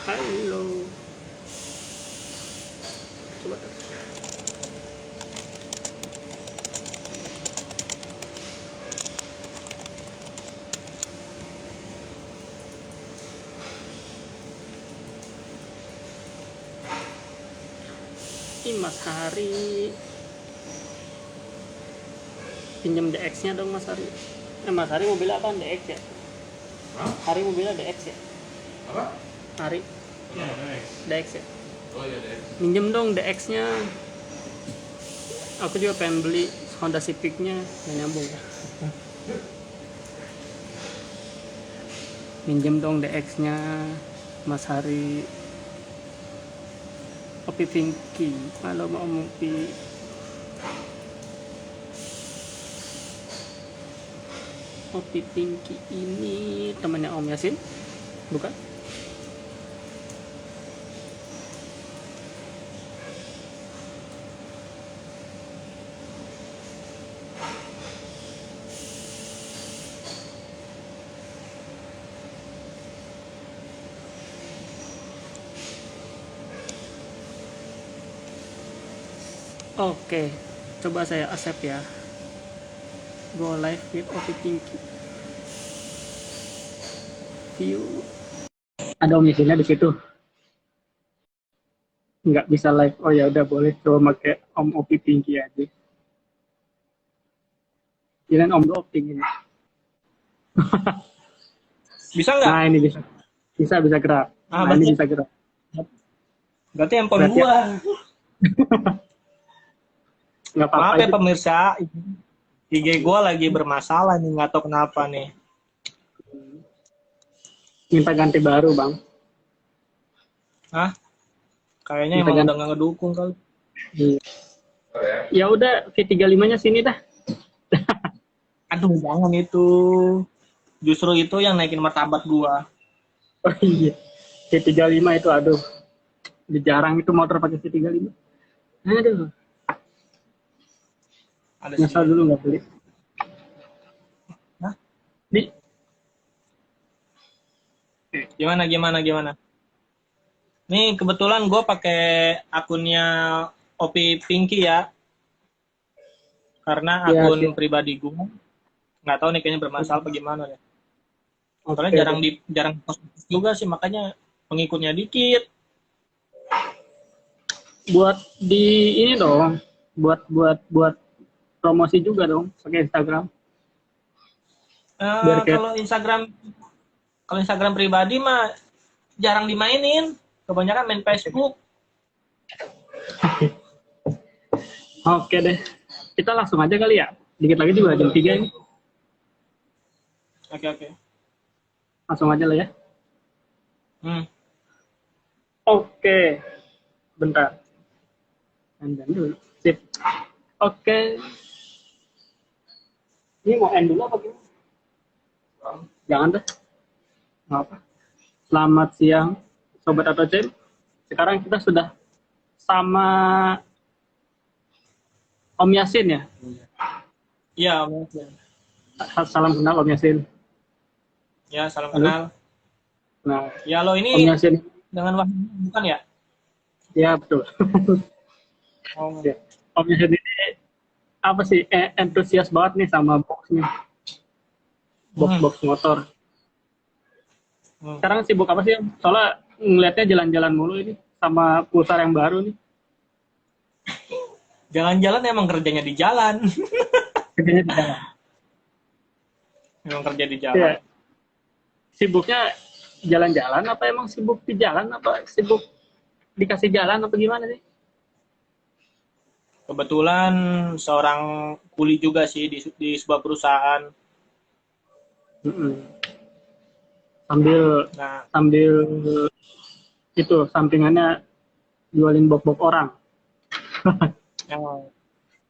Halo. Coba tes. Ih, Mas Hari. Pinjam DX-nya dong, Mas Hari. Mas Hari mobilnya apa? DX ya? Hah? Hari mobilnya DX ya? Apa? Hari Iya, DX. DX ya? Oh iya, DX. Minjem dong DX-nya. Aku juga pengen beli Honda Civic-nya, nggak nyambung. Minjem dong DX-nya, Mas Hari. Opi Pinky, halo mau Opi. Opi Pinky ini temannya Om Yasin, bukan? Oke, coba saya accept ya. Go live with Opi Pinky. View. Ada Om Yasinnya di situ. Nggak bisa live. Oh ya udah boleh. Coba pakai Om Opi Pinky aja. Kirain Om Opting ini. Bisa nggak? Nah ini bisa. Bisa gerak. Ah, Nah ini berarti, bisa gerak. berarti handphone Berarti- gua. Nggak apa-apa. Maaf ya itu. pemirsa, IG gua lagi bermasalah nih, nggak tahu kenapa nih. Minta ganti baru bang. Hah? Kayaknya Kita emang ganti. udah nggak ngedukung kali. Iya. Oh ya. Ya udah V35-nya sini dah. Aduh, jangan itu. Justru itu yang naikin martabat gua. Oh iya. V35 itu aduh. Udah jarang itu motor pakai V35. Aduh. Ada Nyesal sih. dulu nggak beli. Hah? Di Gimana? Nih kebetulan gua pakai akunnya Opi Pinky ya. Karena Ya, akun siap. pribadi gua nggak tahu nih kayaknya bermasalah apa gimana ya. Soalnya Oke. jarang post juga sih, makanya pengikutnya dikit. Buat di ini dong. Buat promosi juga dong pakai Instagram. Biar kayak- Kalau Instagram pribadi mah jarang dimainin, kebanyakan main Facebook. Oke deh. Kita langsung aja kali ya. Dikit lagi juga jam 3 ini. Oke. Langsung aja lah ya. Oke. Bentar. End dulu. Sip. Oke. Ini mau end dulu apa gimana? Jangan deh. Nggak apa. Selamat siang, Sobat AutoChain. Sekarang kita sudah sama Om Yasin ya. Iya, mungkin. Salam kenal Om Yasin. Ya, salam Halo. kenal. Nah, Ya, lo Om ini Yasin. dengan Wahyu bukan ya? Ya betul. Oh, Ya. Om Yasin ini apa sih entusias banget nih sama boxnya. Box motor. Sekarang sibuk apa sih? Soalnya ngelihatnya jalan-jalan mulu ini sama pulsar yang baru nih. Jalan-jalan emang kerjanya di jalan. Kerjanya di jalan. Emang kerja di jalan. Ya. Sibuknya jalan-jalan apa emang sibuk di jalan apa sibuk dikasih jalan apa gimana sih? Kebetulan seorang kuli juga sih di sebuah perusahaan. Mm-mm. Sambil itu sampingannya jualin box-box orang. Yang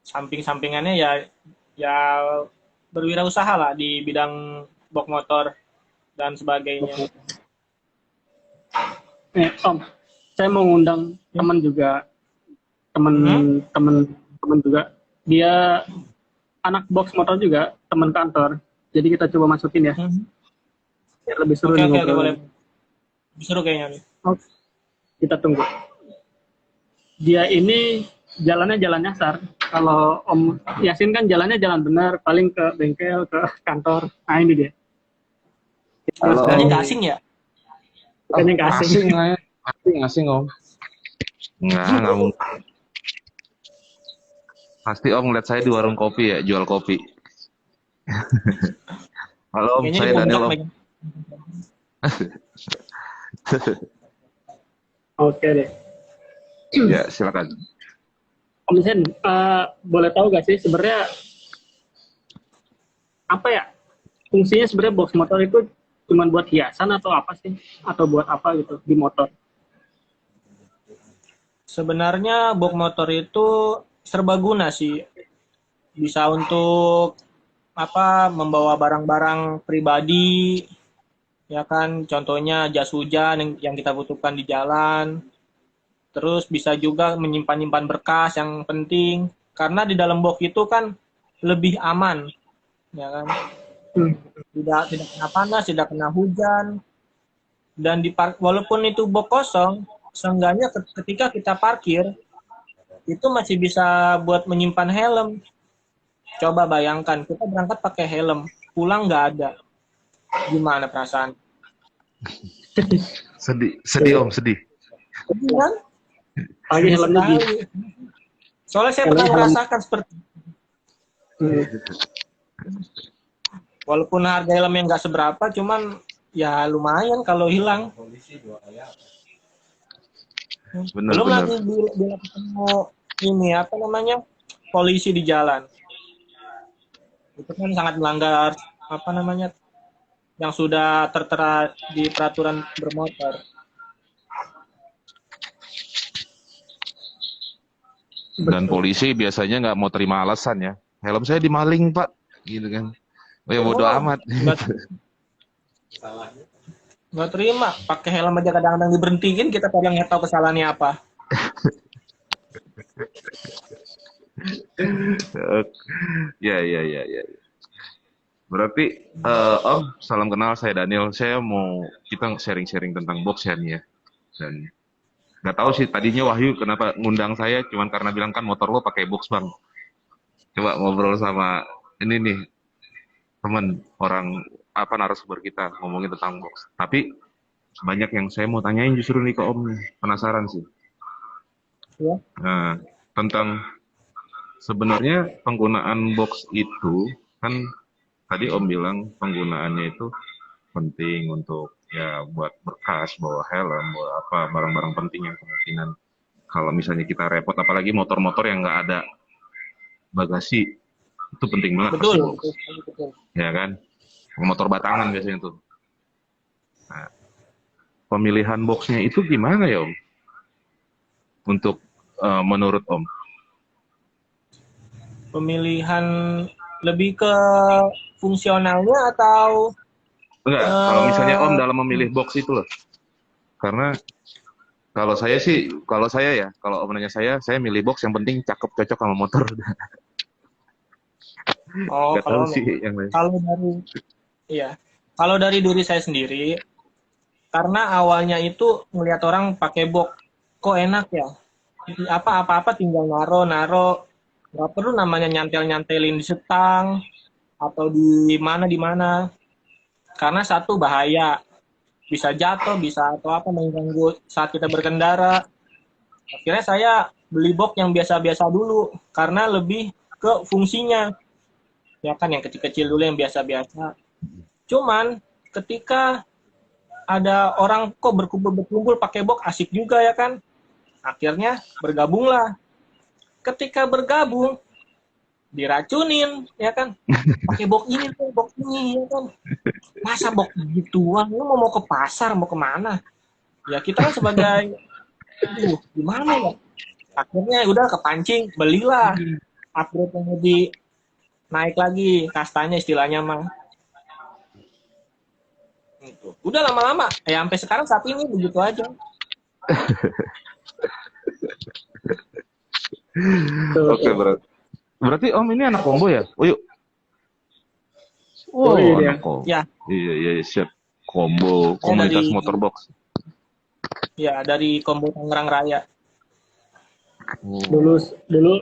samping-sampingannya ya berwirausaha lah di bidang box motor dan sebagainya. Om, saya mau ngundang teman juga, teman juga. Dia anak box motor juga, teman kantor. Jadi kita coba masukin ya, biar lebih seru nih Oke, ngobrol. boleh. Seru kayaknya nih. Oke, kita tunggu. Dia ini jalannya jalan nyasar. Kalau Om Yasin kan jalannya jalan benar, paling ke bengkel, ke kantor. Nah ini dia. Halo, Kayaknya Om. nggak asing ya? Bukannya nggak asing. Asing lah ya. Asing Om. Enggak mungkin. Pasti Om ngeliat saya di warung kopi ya, jual kopi. Halo Om, Kayaknya saya di Daniel puncak Om. lagi. Oke deh. Ya, silakan. Om Yasin, boleh tahu gak sih sebenarnya apa ya fungsinya sebenarnya box motor itu cuma buat hiasan atau apa sih? Atau buat apa gitu di motor? Sebenarnya box motor itu serbaguna sih. Bisa untuk membawa barang-barang pribadi, ya kan, contohnya jas hujan yang kita butuhkan di jalan. Terus bisa juga menyimpan-nyimpan berkas yang penting, karena di dalam box itu kan lebih aman, ya kan. Tidak kena panas, tidak kena hujan, dan walaupun itu box kosong, seenggaknya ketika kita parkir itu masih bisa buat menyimpan helm. Coba bayangkan, kita berangkat pakai helm, pulang nggak ada. Gimana perasaan? Sedih Om, sedih. Sedih kan? Pagi helmnya di Sekali. Soalnya saya Helm- pernah helm. merasakan seperti walaupun harga helmnya nggak seberapa, cuman ya lumayan kalau hilang. Benar, Belum benar. lagi bila ketemu ini polisi di jalan. Itu kan sangat melanggar yang sudah tertera di peraturan bermotor. Dan polisi biasanya nggak mau terima alasan ya. Helm saya dimaling Pak, gitu kan. Oh ya bodo amat. Nggak terima, pakai helm aja kadang-kadang diberhentiin, kita kadang nggak tahu kesalahannya apa. Ya. Berarti Om, salam kenal, saya Daniel. Kita sharing-sharing tentang box ya nih ya. Dan nggak tahu sih tadinya Wahyu kenapa ngundang saya, cuman karena bilang kan motor lo pakai box bang. Coba ngobrol sama ini nih teman orang narasumber kita ngomongin tentang box. Tapi banyak yang saya mau tanyain justru nih ke Om nih, penasaran sih. Ya. Nah, tentang sebenarnya penggunaan box itu kan tadi Om bilang penggunaannya itu penting untuk ya buat berkas, bawa helm, bawa barang-barang penting yang kemungkinan kalau misalnya kita repot, apalagi motor-motor yang nggak ada bagasi, itu penting banget pasti Betul. box, ya kan? Motor batangan biasanya tuh. Nah, pemilihan boxnya itu gimana ya Om? Untuk menurut Om? Pemilihan lebih ke fungsionalnya atau Enggak, kalau misalnya Om dalam memilih box itu loh. Karena kalau saya kalau Om nanya saya milih box yang penting cakep cocok sama motor. Nggak tahu sih yang lain. Kalau dari diri saya sendiri, karena awalnya itu ngelihat orang pakai box, kok enak ya. Apa-apa tinggal naro, nggak perlu namanya nyantelin di setang atau di mana. Karena satu bahaya, bisa jatuh, bisa atau mengganggu saat kita berkendara. Akhirnya saya beli box yang biasa-biasa dulu, karena lebih ke fungsinya. Ya kan, yang kecil-kecil dulu yang biasa-biasa. Cuman ketika ada orang kok berkumpul pakai box asik juga ya kan. Akhirnya bergabunglah. Ketika bergabung diracunin ya kan. Pakai box ini ya kan. Masa box gituan, lu mau ke pasar, mau kemana? Ya kita kan sebagai gimana ya? Akhirnya udah kepancing, belilah. Upgrade yang lebih naik lagi kastanya istilahnya mah. Gitu. Udah lama-lama, sampai sekarang saat ini begitu aja. Oke, berarti Om ini anak combo ya? Oh yuk. Oh, iya. Anak combo. Ya. Iya, siap. Combo, komunitas dari- motorbox. Ya, dari Combo Tangerang Raya. Oh. Dulu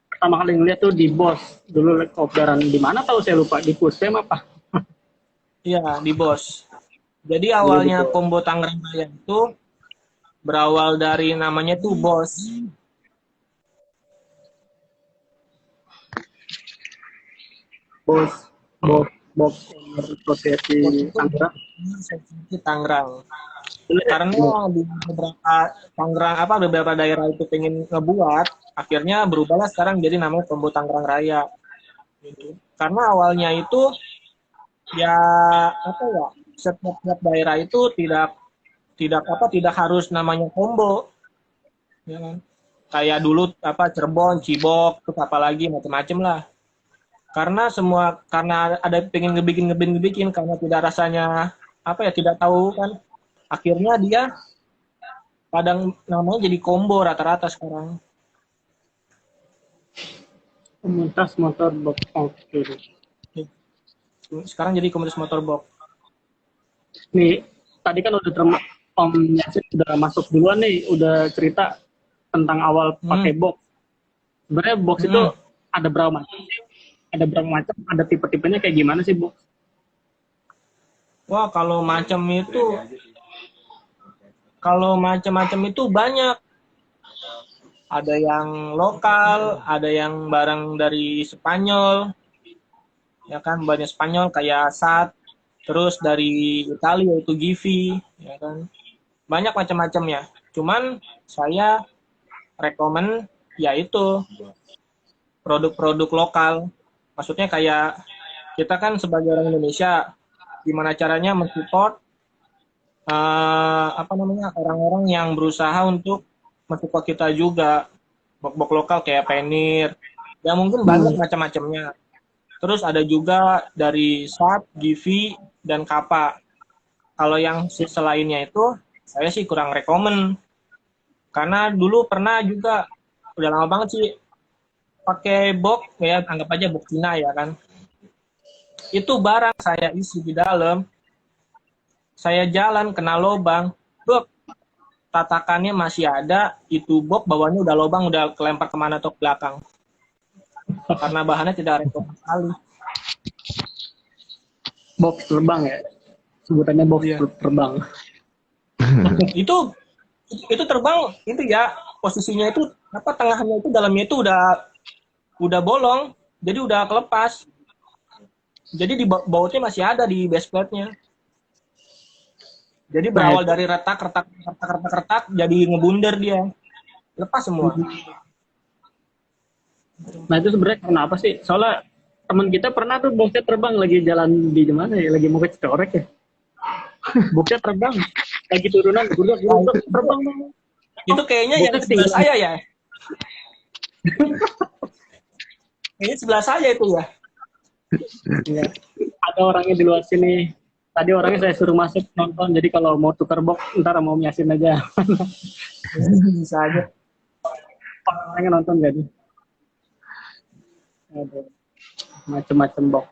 pertama kali ngeliat tuh di Bos. Dulu kopdaran di mana tahu saya lupa, di Pusem apa? Iya, di Bos. Jadi Dulu di awalnya Bos. Combo Tangerang Raya itu berawal dari namanya tuh Bos. Bos, Bos, Box Associasi Bos Tangerang. itu Tangerang. Dulu ya? Karena di beberapa Tangerang beberapa daerah itu pengen ngebuat, akhirnya berubahlah sekarang jadi namanya Combo Tangerang Raya. Gitu. Karena awalnya itu ya setiap daerah itu tidak harus namanya combo, ya kan? Kayak dulu Cirebon, Cibok, terus apalagi macam-macam lah. Karena ada pengen ngebikin karena tidak rasanya tidak tahu kan. Akhirnya dia kadang namanya jadi combo rata-rata sekarang. Komunitas motor box. Oke. Sekarang jadi komunitas motor box. Nih, tadi kan Om Yasin udah masuk duluan nih, udah cerita tentang awal pakai box. Sebenarnya box itu ada berapa macam sih? Ada berapa macam? Ada tipe-tipenya kayak gimana sih box? Wah, kalau macam-macam itu banyak. Ada yang lokal, ada yang barang dari Spanyol, ya kan, banyak Spanyol kayak SAT, terus dari Italia itu Givi, ya kan, banyak macam-macamnya. Cuman saya rekomen yaitu produk-produk lokal. Maksudnya kayak kita kan sebagai orang Indonesia, gimana caranya mensupport orang-orang yang berusaha untuk mensupport kita juga. Box-box lokal kayak Penir, ya mungkin banyak macam-macamnya. Terus ada juga dari SAT, Givi, dan Kappa. Kalau yang selainnya itu saya sih kurang rekomen. Karena dulu pernah juga, udah lama banget sih pakai box, ya anggap aja box Cina ya kan. Itu barang saya isi di dalam, saya jalan kena lubang, tatakannya masih ada, itu box bawahnya udah lubang, udah kelempar kemana atau ke belakang. Karena bahannya tidak rekomen sekali. Box terbang ya? Sebutannya box terbang. itu terbang, itu ya posisinya itu tengahnya itu dalamnya itu udah bolong, jadi udah kelepas. Jadi di bautnya masih ada di base plate-nya. Jadi berawal dari retak, jadi ngebundar dia. Lepas semua. Nah itu sebenarnya kenapa sih? Soalnya teman kita pernah tuh boxnya terbang lagi jalan di mana ya? Lagi mau ke Citorek ya? Boxnya terbang. Lagi turunan, terbang. Itu kayaknya yang sebelah saya ya. Kayaknya sebelah saya itu ya. Ya. Ada orangnya di luar sini. Tadi orangnya saya suruh masuk nonton, jadi kalau mau tukar box, ntar mau Yasin aja. Bisa aja. Orangnya nonton jadi. Ada macam-macam box.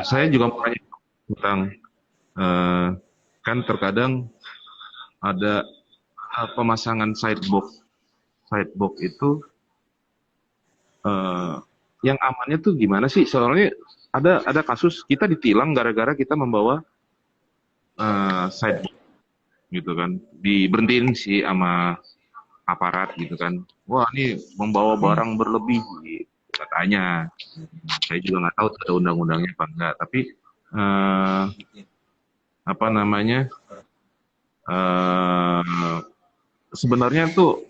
Saya juga mau tanya tentang kan terkadang ada pemasangan sidebox itu yang amannya tuh gimana sih? Soalnya ada kasus kita ditilang gara-gara kita membawa sidebox gitu kan, diberhentiin sih sama aparat gitu kan. Wah, ini membawa barang berlebih katanya. Saya juga nggak tahu ada undang-undangnya apa enggak, tapi sebenarnya tuh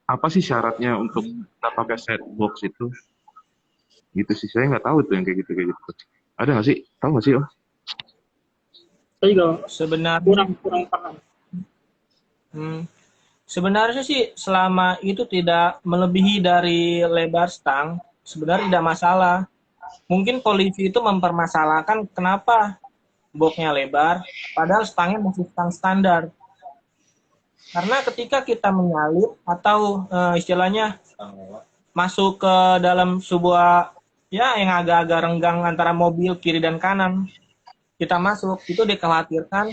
apa sih syaratnya untuk kita pakai sidebox itu? Gitu sih, saya nggak tahu tuh yang kayak gitu. Ada nggak sih? Tahu nggak sih, Oh? Saya juga sebenarnya kurang paham. Sebenarnya sih selama itu tidak melebihi dari lebar stang, sebenarnya tidak masalah. Mungkin polisi itu mempermasalahkan kenapa boxnya lebar, padahal stangnya masih stang standar. Karena ketika kita menyalip atau istilahnya masuk ke dalam sebuah yang agak-agak renggang antara mobil kiri dan kanan, kita masuk, itu dikhawatirkan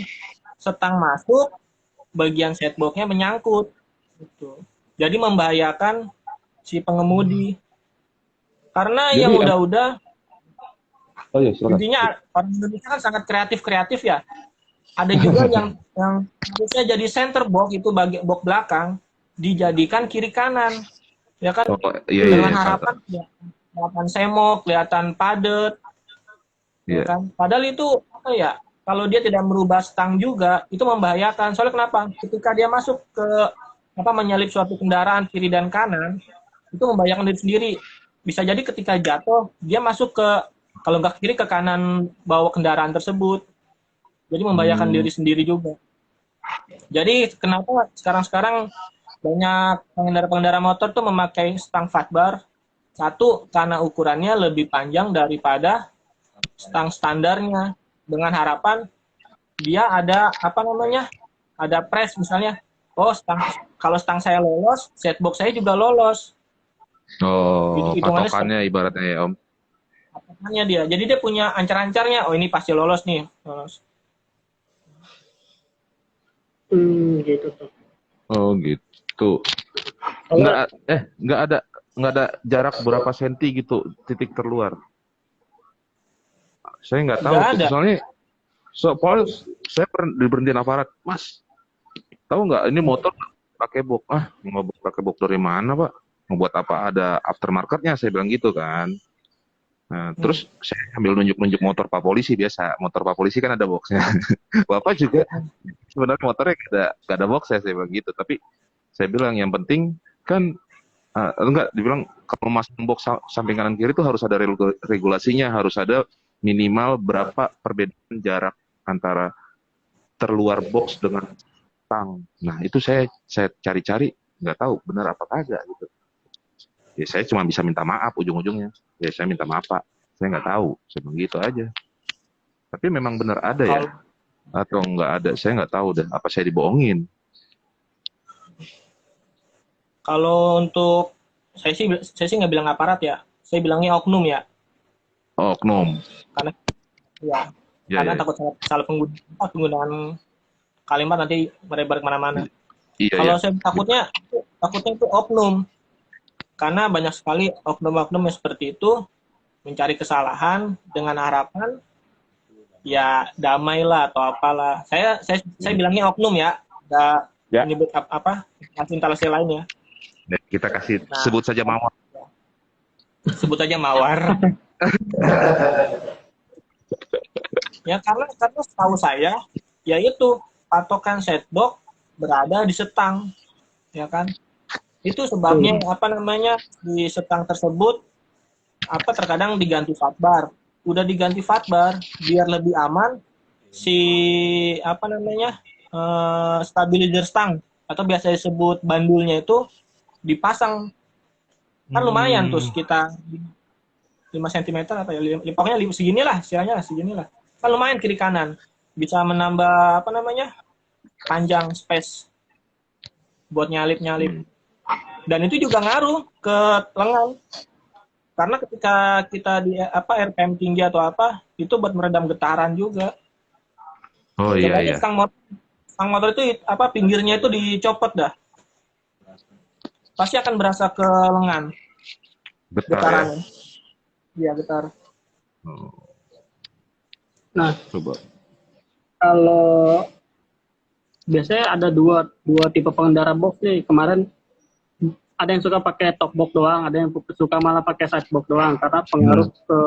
setang masuk, bagian setboxnya menyangkut. Gitu. Jadi membahayakan si pengemudi. Karena Jadi, yang udah-udah, Oh iya, silakan. intinya orang Indonesia kan sangat kreatif ya. Ada juga yang harusnya jadi center box itu box belakang dijadikan kiri kanan, ya kan? Oh, iya, iya, Dengan iya, harapan ya, kelihatan semok, kelihatan padat, ya iya. kan? Padahal itu apa ya? Kalau dia tidak merubah stang juga, itu membahayakan. Soalnya kenapa? Ketika dia masuk ke menyalip suatu kendaraan kiri dan kanan, itu membahayakan diri sendiri. Bisa jadi ketika jatuh, dia masuk ke kalau nggak kiri ke kanan bawa kendaraan tersebut. Jadi membahayakan diri sendiri juga. Jadi kenapa sekarang banyak pengendara motor tuh memakai stang fat bar? Satu, karena ukurannya lebih panjang daripada stang standarnya. Dengan harapan dia ada ada press misalnya. Oh, kalau stang saya lolos, setbox saya juga lolos. Oh, Hitungannya patokannya ibaratnya ya, Om. patokannya dia. Jadi dia punya ancar-ancarnya. Oh, ini pasti lolos nih. Lolos. Gitu tuh. Oh, gitu. Kalau Nggak ada jarak berapa senti gitu titik terluar. Saya nggak tahu Nggak tuh. ada. Soalnya saya diberhentiin aparat, Mas. Tahu nggak ini motor pakai box? Ah, mau pakai box dari mana, Pak? Mau buat apa? Ada aftermarketnya, saya bilang gitu kan. Nah, terus saya ambil nunjuk-nunjuk motor Pak Polisi biasa. Motor Pak Polisi kan ada boxnya. Bapak juga sebenarnya motornya nggak ada box saya bilang gitu. Tapi saya bilang yang penting kan enggak, dibilang kalau masang box samping kanan kiri itu harus ada regulasinya, harus ada minimal berapa perbedaan jarak antara terluar box dengan stang. Nah, itu saya cari-cari nggak tahu benar apa kagak gitu. Ya saya cuma bisa minta maaf ujung-ujungnya. Ya saya minta maaf Pak, saya nggak tahu, saya bilang gitu aja. Tapi memang benar ada ya? Atau nggak ada? Saya nggak tahu deh. Apa saya dibohongin? Kalau untuk saya sih nggak bilang aparat ya. Saya bilangnya oknum ya. Oh, oknum. Karena ya, Ya, karena ya. takut salah penggunaan kalimat nanti melebar kemana-mana. Iya, Kalau ya. saya takutnya itu oknum. Karena banyak sekali oknum-oknum yang seperti itu mencari kesalahan dengan harapan ya damailah atau apalah. Saya bilangnya oknum ya. Nggak Ya. menyebut instalasi lain ya. Dan kita kasih sebut saja mawar. Sebut aja mawar. Ya karena setahu saya ya itu patokan setbox berada di setang, ya kan? Itu sebabnya di setang tersebut terkadang diganti fatbar. Udah diganti fatbar biar lebih aman si stabilizer stang atau biasa disebut bandulnya itu dipasang. Kan lumayan tuh sekitar 5 cm atau ya, pokoknya seginilah, seginilah. Kan lumayan kiri kanan. Bisa menambah panjang space buat nyalip. Dan itu juga ngaruh ke lengan. Karena ketika kita di RPM tinggi atau itu buat meredam getaran juga. Oh iya, iya. Stang motor itu pinggirnya itu dicopot dah. Pasti akan berasa ke lengan. Getar ya. Iya, getar. Oh, Nah, coba. kalau biasanya ada dua tipe pengendara box nih. Kemarin ada yang suka pakai top box doang, ada yang suka malah pakai side box doang karena pengaruh ke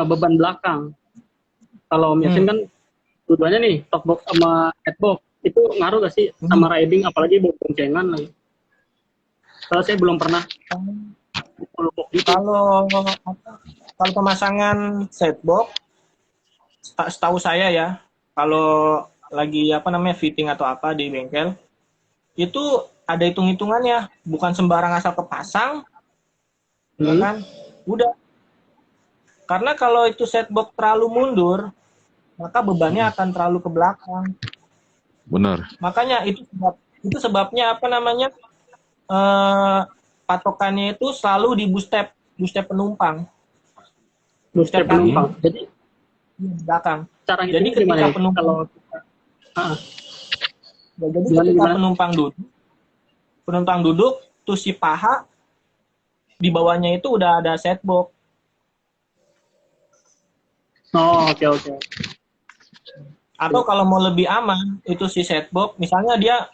beban belakang. Kalau Om Yasin kan dua-duanya nih, top box sama head box, itu ngaruh gak sih sama riding, apalagi bawa boncengan lagi? Kalau saya belum pernah. Kalau pemasangan setbox, setahu saya ya, kalau lagi fitting atau di bengkel, itu ada hitung-hitungannya, bukan sembarang asal kepasang, ya kan? Udah. Karena kalau itu setbox terlalu mundur, maka bebannya akan terlalu ke belakang. Benar. Makanya itu sebabnya patokannya itu selalu di boost step penumpang. Boost step penumpang. Jadi di belakang. Cara jadi ketika penumpang Ya, jadi Gimana, ketika gimana? penumpang duduk, tuh si paha di bawahnya itu udah ada setbox. Oh, oke oke. Atau kalau mau lebih aman, itu si setbox, misalnya dia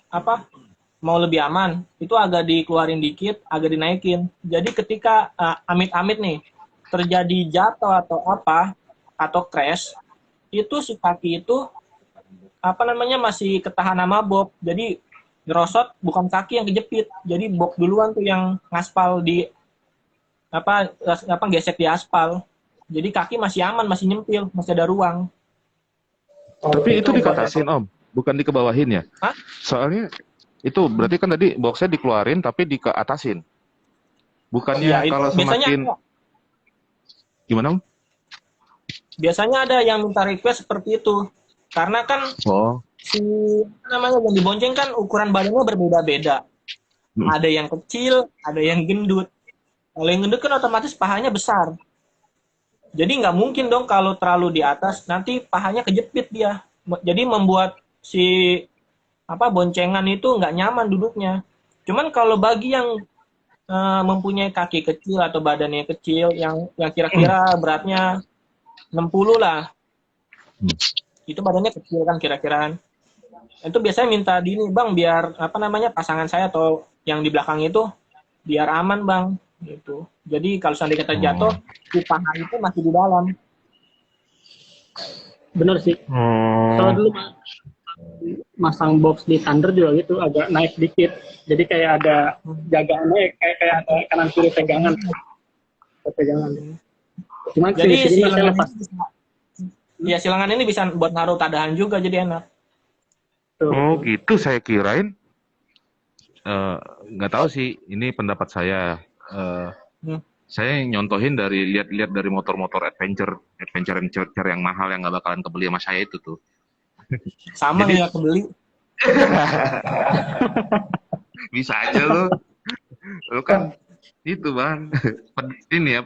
mau lebih aman, itu agak dikeluarin dikit, agak dinaikin. Jadi ketika amit-amit nih terjadi jatuh atau atau crash, itu si kaki itu masih ketahan sama box. Jadi ngerosot bukan kaki yang kejepit. Jadi box duluan tuh yang ngaspal di gesek di aspal. Jadi kaki masih aman, masih nyempil, masih ada ruang. Tapi itu Oke, dikatasin Om, bukan dikebawahin ya? Hah? Soalnya itu berarti kan tadi boxnya dikeluarin tapi dikeatasin. Bukannya Iya, kalau biasanya semakin gimana Om? biasanya ada yang minta request seperti itu. Karena kan Oh, si yang dibonceng kan ukuran badannya berbeda-beda. Ada yang kecil, ada yang gendut. Kalau yang gendut kan otomatis pahanya besar. Jadi nggak mungkin dong kalau terlalu di atas, nanti pahanya kejepit dia. Jadi membuat si boncengan itu nggak nyaman duduknya. Cuman kalau bagi yang mempunyai kaki kecil atau badannya kecil, yang kira-kira beratnya 60 lah, itu badannya kecil kan kira-kira. Itu biasanya minta dini, Bang, biar pasangan saya atau yang di belakang itu biar aman, Bang, gitu. Jadi kalau seandainya kita jatuh, si paha itu masih di dalam. bener sih. Kalau dulu masang box di Thunder juga gitu, agak naik dikit. Jadi kayak ada jagaannya, kayak ada kanan kiri pegangan. Cuman Jadi sini masih lepas. si lengan ini bisa buat naruh tadahan juga, jadi enak. oh gitu saya kirain. Nggak tahu sih, ini pendapat saya. Saya nyontohin dari lihat-lihat dari motor-motor adventure yang mahal yang nggak bakalan kebeli sama saya itu tuh. Sama Jadi- nggak kebeli. Bisa aja lu kan itu Bang. Ini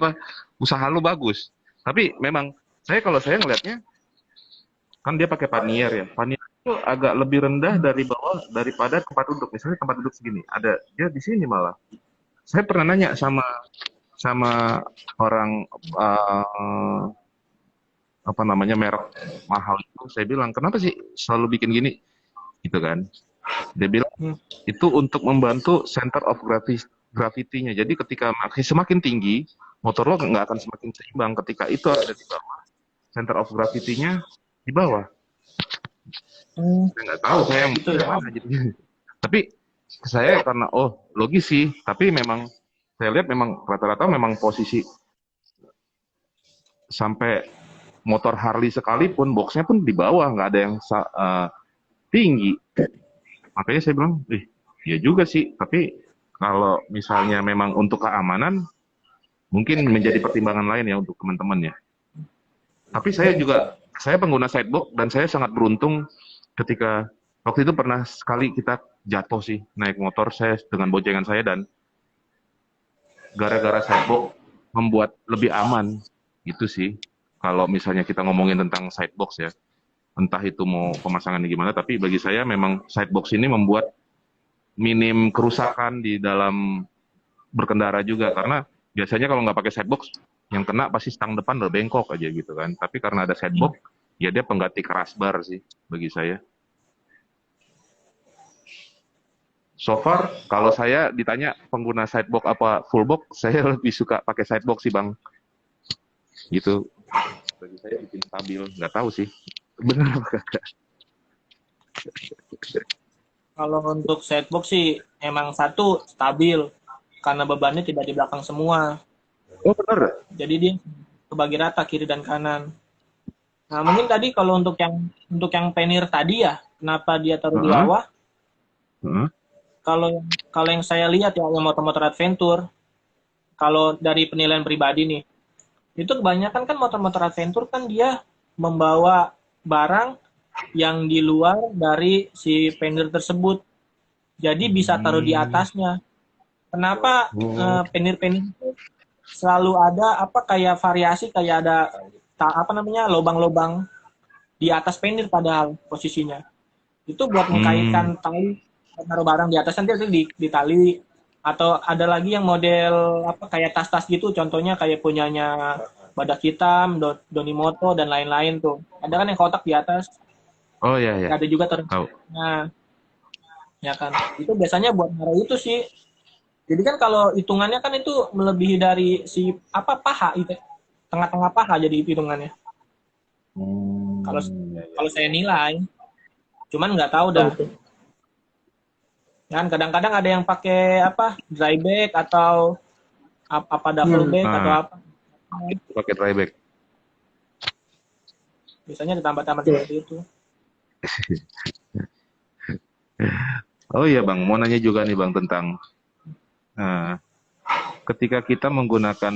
usaha lu bagus. Tapi memang kalau saya ngelihatnya kan dia pakai pannier ya. Pannier itu agak lebih rendah dari bawah daripada tempat duduk. Misalnya tempat duduk segini, ada dia di sini malah. Saya pernah nanya sama orang merek mahal itu, saya bilang kenapa sih selalu bikin gini gitu kan. Dia bilang itu untuk membantu center of gravity-nya. Jadi ketika semakin tinggi motor lo nggak akan semakin seimbang, ketika itu ada di bawah, center of gravity-nya di bawah. Saya nggak tahu saya yang Gitu ya. mana gitu. Tapi saya karena logis sih, tapi memang saya lihat memang rata-rata memang posisi sampai motor Harley sekalipun boxnya pun di bawah, nggak ada yang tinggi. Makanya saya bilang, ya juga sih. Tapi kalau misalnya memang untuk keamanan, mungkin menjadi pertimbangan lain ya untuk teman-teman ya. Tapi saya pengguna sidebox dan saya sangat beruntung ketika waktu itu pernah sekali kita jatuh sih naik motor saya dengan boncengan saya, dan gara-gara sidebox membuat lebih aman gitu sih. Kalau misalnya kita ngomongin tentang sidebox ya, entah itu mau pemasangannya gimana, tapi bagi saya memang sidebox ini membuat minim kerusakan di dalam berkendara juga, karena biasanya kalau nggak pakai sidebox yang kena pasti stang depan udah bengkok aja gitu kan. Tapi karena ada sidebox ya dia pengganti keras bar sih bagi saya. So far, kalau saya ditanya pengguna sidebox apa full box, saya lebih suka pakai sidebox sih Bang. Gitu. Bagi saya bikin stabil. Nggak tahu sih. Benar apa kagak? Kalau untuk sidebox sih emang satu stabil karena bebannya tidak di belakang semua. Oh benar. Jadi dia kebagi rata kiri dan kanan. Nah, mungkin tadi kalau untuk yang penir tadi ya, kenapa dia taruh di bawah? Kalau yang saya lihat ya, yang motor-motor adventure, kalau dari penilaian pribadi nih, itu kebanyakan kan motor-motor adventure kan dia membawa barang yang di luar dari si penir tersebut. Jadi bisa taruh di atasnya. Kenapa penir-penir itu selalu ada kayak variasi, kayak ada lobang-lobang di atas penir padahal posisinya. Itu buat mengkaitkan tali, taruh barang di atas nanti itu di tali. Atau ada lagi yang model apa kayak tas-tas gitu, contohnya kayak punyanya Badak Hitam, Donimoto dan lain-lain tuh. Ada kan yang kotak di atas, Oh ya ya. ada juga taruh. Tahu. Nah, ya kan. Itu biasanya buat naruh itu sih. Jadi kan kalau hitungannya kan itu melebihi dari si apa paha itu. Tengah-tengah paha jadi hitungannya. Kalau Ya, ya. kalau saya nilai. Cuman nggak tahu dah. Kan kadang-kadang ada yang pakai apa dry bag atau apa duffel bag atau apa. Pakai dry bag. Biasanya ditambah-tambah seperti itu. Oh iya Bang, mau nanya juga nih Bang tentang ketika kita menggunakan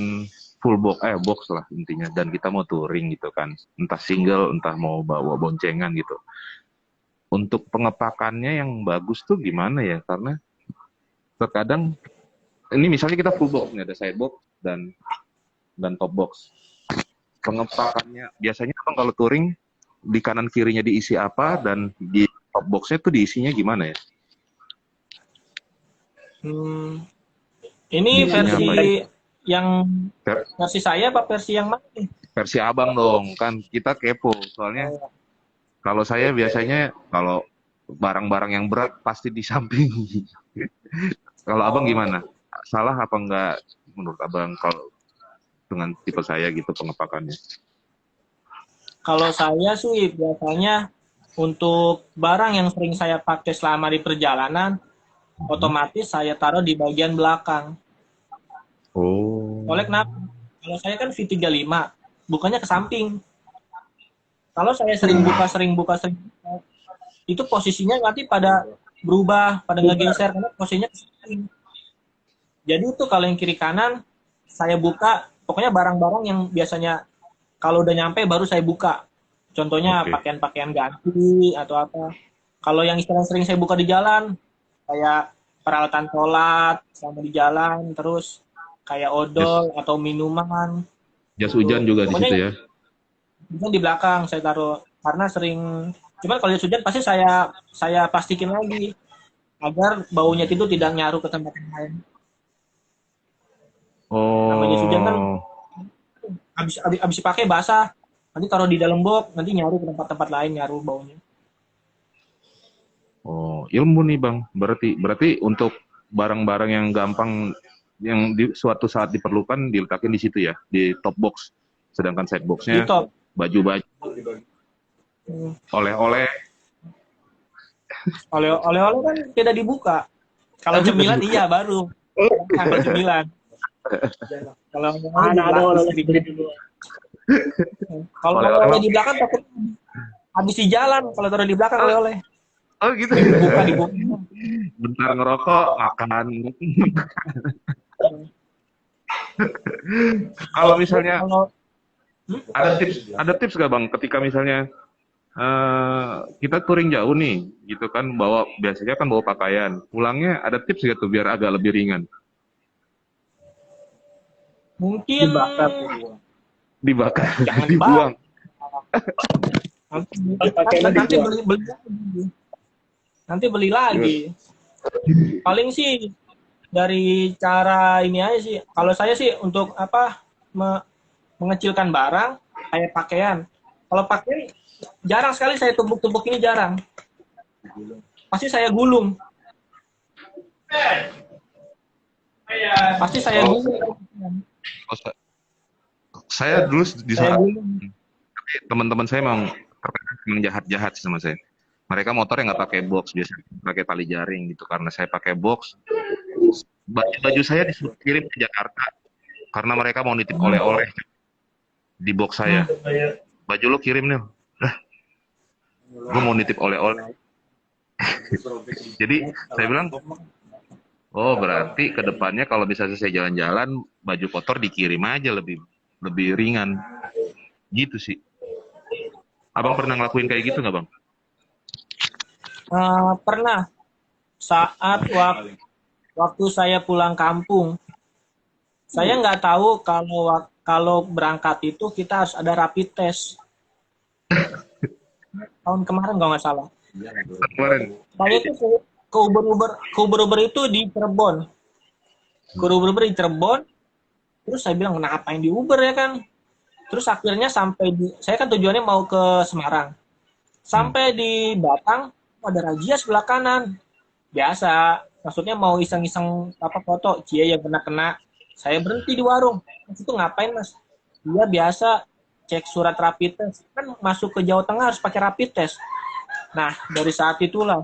full box lah intinya, dan kita mau touring gitu kan, entah single, entah mau bawa boncengan gitu. Untuk pengepakannya yang bagus tuh gimana ya? Karena terkadang ini misalnya kita full box, nih ada side box dan top box. Pengepakannya biasanya Bang kalau touring di kanan kirinya diisi apa, dan di top boxnya tuh diisinya gimana ya? Ini versi yang Ver- versi saya apa versi yang mana? Versi Abang dong, kan kita kepo. Soalnya kalau saya biasanya kalau barang-barang yang berat pasti di samping. Kalau Abang gimana? Salah apa enggak menurut Abang kalau dengan tipe saya gitu pengepakannya? Kalau saya sih biasanya untuk barang yang sering saya pakai selama di perjalanan, otomatis saya taruh di bagian belakang. Oh. Oleh kenapa? Kalau saya kan V35, bukannya ke samping. Kalau saya sering buka, itu posisinya nanti pada berubah, pada ngegeser, karena posisinya ke samping. Jadi itu kalau yang kiri kanan, saya buka, pokoknya barang-barang yang biasanya kalau udah nyampe baru saya buka. Contohnya pakaian-pakaian ganti atau apa. Kalau yang istilah sering saya buka di jalan, kayak peralatan sholat selama di jalan, terus kayak odol atau minuman. Jas hujan juga di situ ya? Hujan di belakang saya taruh, karena sering. Cuman kalau jas hujan pasti saya pastikan lagi agar baunya itu tidak nyaru ke tempat yang lain. Sama jas hujan kan habis dipakai basah, nanti taruh di dalam box, nanti nyaru ke tempat-tempat lain, nyaru baunya. Oh, ilmu nih Bang. Berarti untuk barang-barang yang gampang yang di suatu saat diperlukan diletakin di situ ya, di top box. Sedangkan side boxnya baju-baju, oleh-oleh. Oleh-oleh kan tidak dibuka. Kalau cemilan iya baru. Kalau cemilan. Kalau ada oleh-oleh dulu. Kalau oleh-oleh di belakang takut habis di jalan kalau taruh di belakang oleh-oleh. Oh gitu. Dibuka. Bentar ngerokok, makan. Kalau misalnya ada tips gak Bang ketika misalnya kita touring jauh nih gitu kan, biasanya kan bawa pakaian, pulangnya ada tips gak tuh biar agak lebih ringan? Mungkin dibakar jangan dibuang. Nanti beli lagi. Paling sih dari cara ini aja sih. Kalau saya sih untuk apa mengecilkan barang kayak pakaian. Kalau pakaian jarang sekali saya tumpuk-tumpuk, ini jarang. Pasti saya gulung. Saya dulu di saat gulung. teman-teman saya memang jahat-jahat sama saya. Mereka motornya nggak pakai box, biasanya pakai tali jaring gitu. Karena saya pakai box, baju saya disuruh kirim ke Jakarta karena mereka mau nitip oleh-oleh di box saya. Baju lo kirim nih, gue mau nitip oleh-oleh. Jadi saya bilang, oh berarti kedepannya kalau bisa saya jalan-jalan, baju kotor dikirim aja, lebih ringan. Gitu sih. Abang pernah ngelakuin kayak gitu nggak Bang? Pernah. Saat waktu saya pulang kampung, saya nggak tahu kalau berangkat itu kita harus ada rapid test. Tahun kemarin kalau nggak salah. Kemarin. Saya tuh ke Uber itu di Cirebon. Ke Uber di Cirebon. Terus saya bilang, ngapain di Uber ya kan? Terus akhirnya saya kan tujuannya mau ke Semarang. Sampai di Batang, ada razia sebelah kanan. Biasa, maksudnya mau iseng-iseng foto, cie yang kena. Saya berhenti di warung. Mas itu ngapain mas? Dia biasa cek surat rapid test. Kan masuk ke Jawa Tengah harus pakai rapid test. Nah, dari saat itulah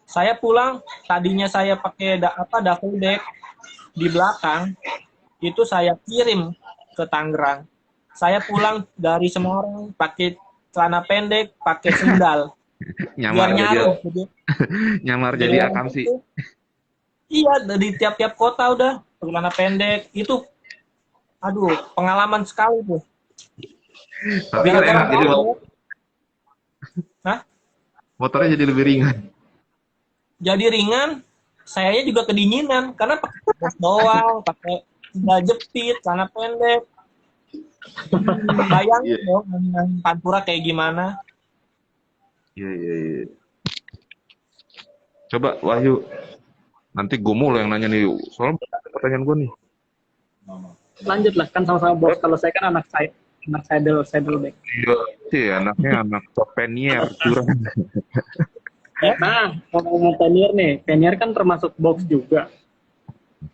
saya pulang, tadinya saya pakai duffel bag di belakang, itu saya kirim ke Tangerang. Saya pulang dari Semarang pakai celana pendek, pakai sendal. Nyamar Biar jadi nyaru. nyamar jadi akamsi. Iya, di tiap-tiap kota udah celana pendek. Itu, aduh, pengalaman sekali tuh. Tapi kan enak jadi Hah? motornya jadi lebih ringan. Jadi ringan, sayanya juga kedinginan karena pakai tas doang, pakai sandal jepit, celana pendek. Bayangin dong Pantura kayak gimana. Iya. Coba Wahyu, nanti gue mulu yang nanya nih, soalnya pertanyaan gue nih. Lanjut lah, kan sama-sama box. Kalau saya kan anak saddleback. Iya sih, anaknya anak Penier, curang. Nah, ngomong Penier kan termasuk box juga.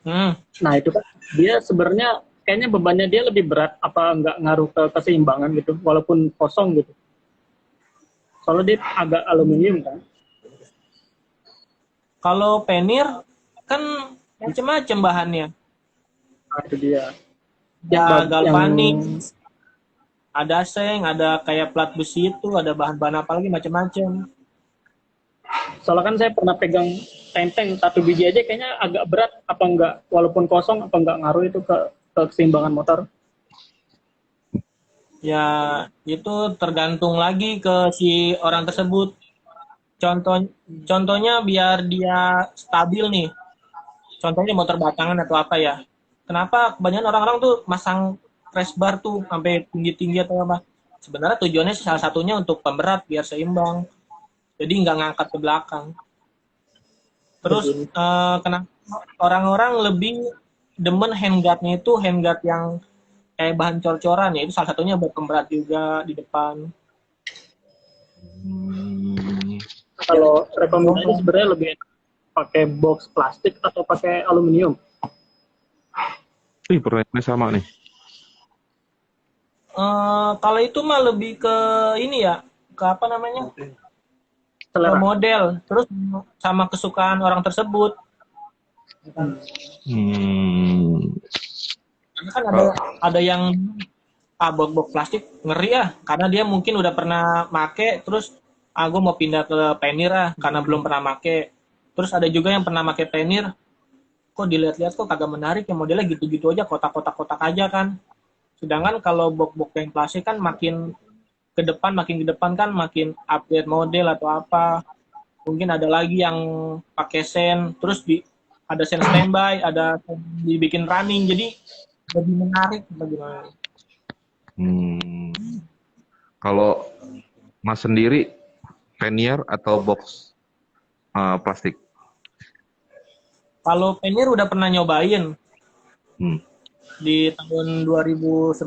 Nah itu kan dia sebenarnya kayaknya bebannya dia lebih berat, apa nggak ngaruh ke keseimbangan gitu, walaupun kosong gitu. Soalnya dia agak aluminium kan. Kalau penir kan macam-macam bahannya. Nah, itu dia. Ada galvanik, ada seng, ada kayak plat besi itu, ada bahan-bahan apa lagi macam-macam. Soalnya kan saya pernah pegang tenteng 1 biji aja kayaknya agak berat, apa enggak, walaupun kosong apa enggak ngaruh itu ke keseimbangan motor? Ya, itu tergantung lagi ke si orang tersebut. Contohnya biar dia stabil nih. Contohnya motor batangan atau apa ya. Kenapa kebanyakan orang-orang tuh masang press bar tuh sampai tinggi-tinggi atau apa? Sebenarnya tujuannya salah satunya untuk pemberat biar seimbang. Jadi nggak ngangkat ke belakang. Terus kenapa orang-orang lebih demen handguard-nya itu handguard yang kayak bahan cor-coran ya, itu salah satunya buat pemberat juga di depan. Kalau rekomendasi sebenarnya lebih enak pakai box plastik atau pakai aluminium? Pertanyaannya sama nih. Kalau itu mah lebih ke ini ya, ke apa namanya? Selera. Ke model, terus sama kesukaan orang tersebut. Karena kan ada yang box plastik ngeri ya, karena dia mungkin udah pernah make, terus gue mau pindah ke penir karena belum pernah make. Terus ada juga yang pernah make penir, kok dilihat-lihat kok kagak menarik ya, modelnya gitu-gitu aja, kotak-kotak aja kan. Sedangkan kalau box yang plastik kan makin ke depan kan makin update model atau apa. Mungkin ada lagi yang pakai sen, terus ada sen standby, ada dibikin running, jadi lebih menarik bagaimana. Kalau Mas sendiri Penier atau box plastik? Kalau penir udah pernah nyobain di tahun 2011.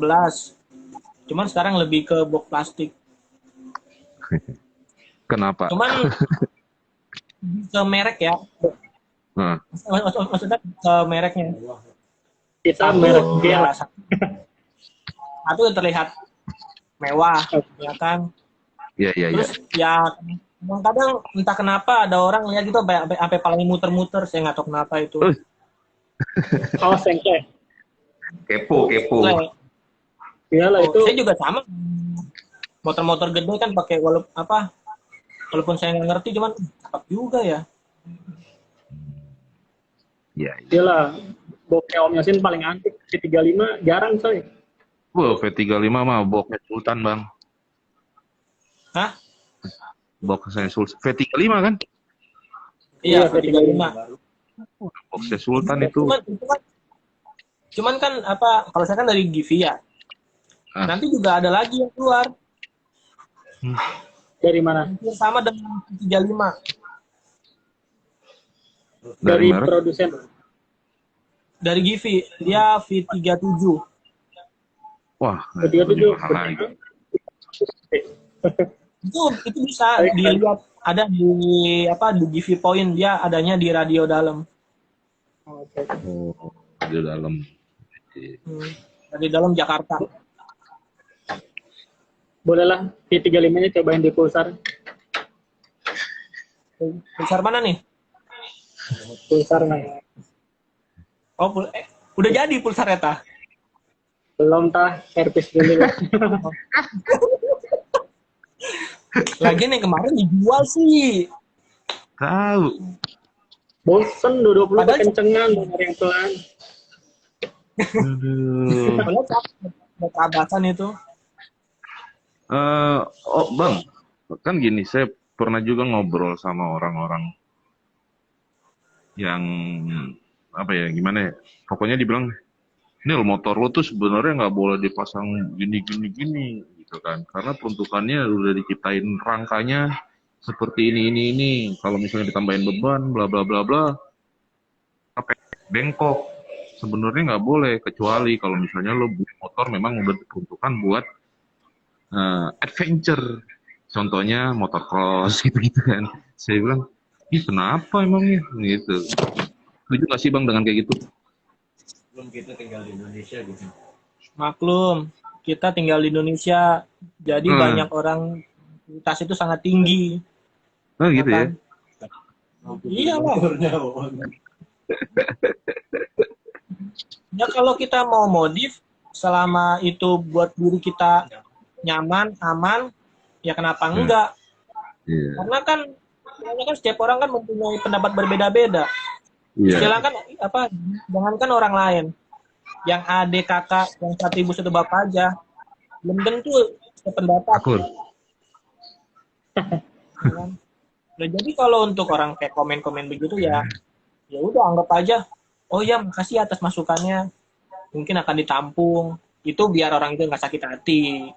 Cuman sekarang lebih ke box plastik. Kenapa? Cuman ke merek ya. Maksudnya ke mereknya. Kita merek dia. Satu yang terlihat mewah, ya kan. Iya. Terus ya kadang entah kenapa ada orang lihat gitu sampai paling muter-muter, saya nggak tahu kenapa itu. Oh, sengke. Kepo. Iyalah itu. Saya juga sama. Motor-motor gede kan pakai walaupun saya nggak ngerti, cuman cakep juga ya. Iya. Iyalah, boxnya Om Yasin paling antik, V35 jarang coy. V35 mah boxnya Sultan bang. Hah? Boxnya Sultan. V35 kan? Iya, V35. Boxnya Sultan itu. Cuman kan kalau saya kan dari Givi ya. Nanti juga ada lagi yang keluar. Dari mana? Hampir sama dengan V35. Dari merek? produsen. Dari Givi, dia V37. Wah, Ketiga lebih tujuh. mahal lagi. Itu bisa dilihat ada di Givi Point, dia adanya di radio dalam. Oke. Oh, di dalam. Dari dalam Jakarta. Bolehlah P35-nya cobain di Pulsar. Besar mana nih? Pulsar nih. Oh, udah jadi pulsar eta. Belum tah, servis dulu. Lagi nih kemarin dijual sih. Tahu. Bosen, 20 Padahal- kencengan, bener yang pelan. Aduh. Padahal keabasan itu. Oh bang, kan gini, saya pernah juga ngobrol sama orang-orang yang apa ya, gimana ya? Pokoknya dibilang, Nil, motor lo tuh sebenarnya nggak boleh dipasang gini gitu kan, karena peruntukannya udah diciptain rangkanya seperti ini. Kalau misalnya ditambahin beban, bla bla bla bla, sampai bengkok. Sebenarnya nggak boleh, kecuali kalau misalnya lo beli motor memang udah diperuntukkan buat adventure, contohnya motocross gitu kan. Saya bilang, ih kenapa emangnya gitu? Setuju nggak sih bang dengan kayak gitu? Belum kita tinggal di Indonesia gitu. Maklum, kita tinggal di Indonesia, jadi banyak orang tas itu sangat tinggi. Oh gitu ya? Iya lah. Motornya, Ya kalau kita mau modif, selama itu buat diri kita nyaman, aman, ya kenapa enggak? Iya. Karena kan setiap orang kan mempunyai pendapat berbeda-beda. Iya. Silakan jangankan orang lain, yang adik kakak yang satu ibu satu bapak aja belum tentu sependapat. Akur. Nah, jadi kalau untuk orang kayak komen-komen begitu ya udah anggap aja, oh ya makasih atas masukannya, mungkin akan ditampung, itu biar orang itu nggak sakit hati.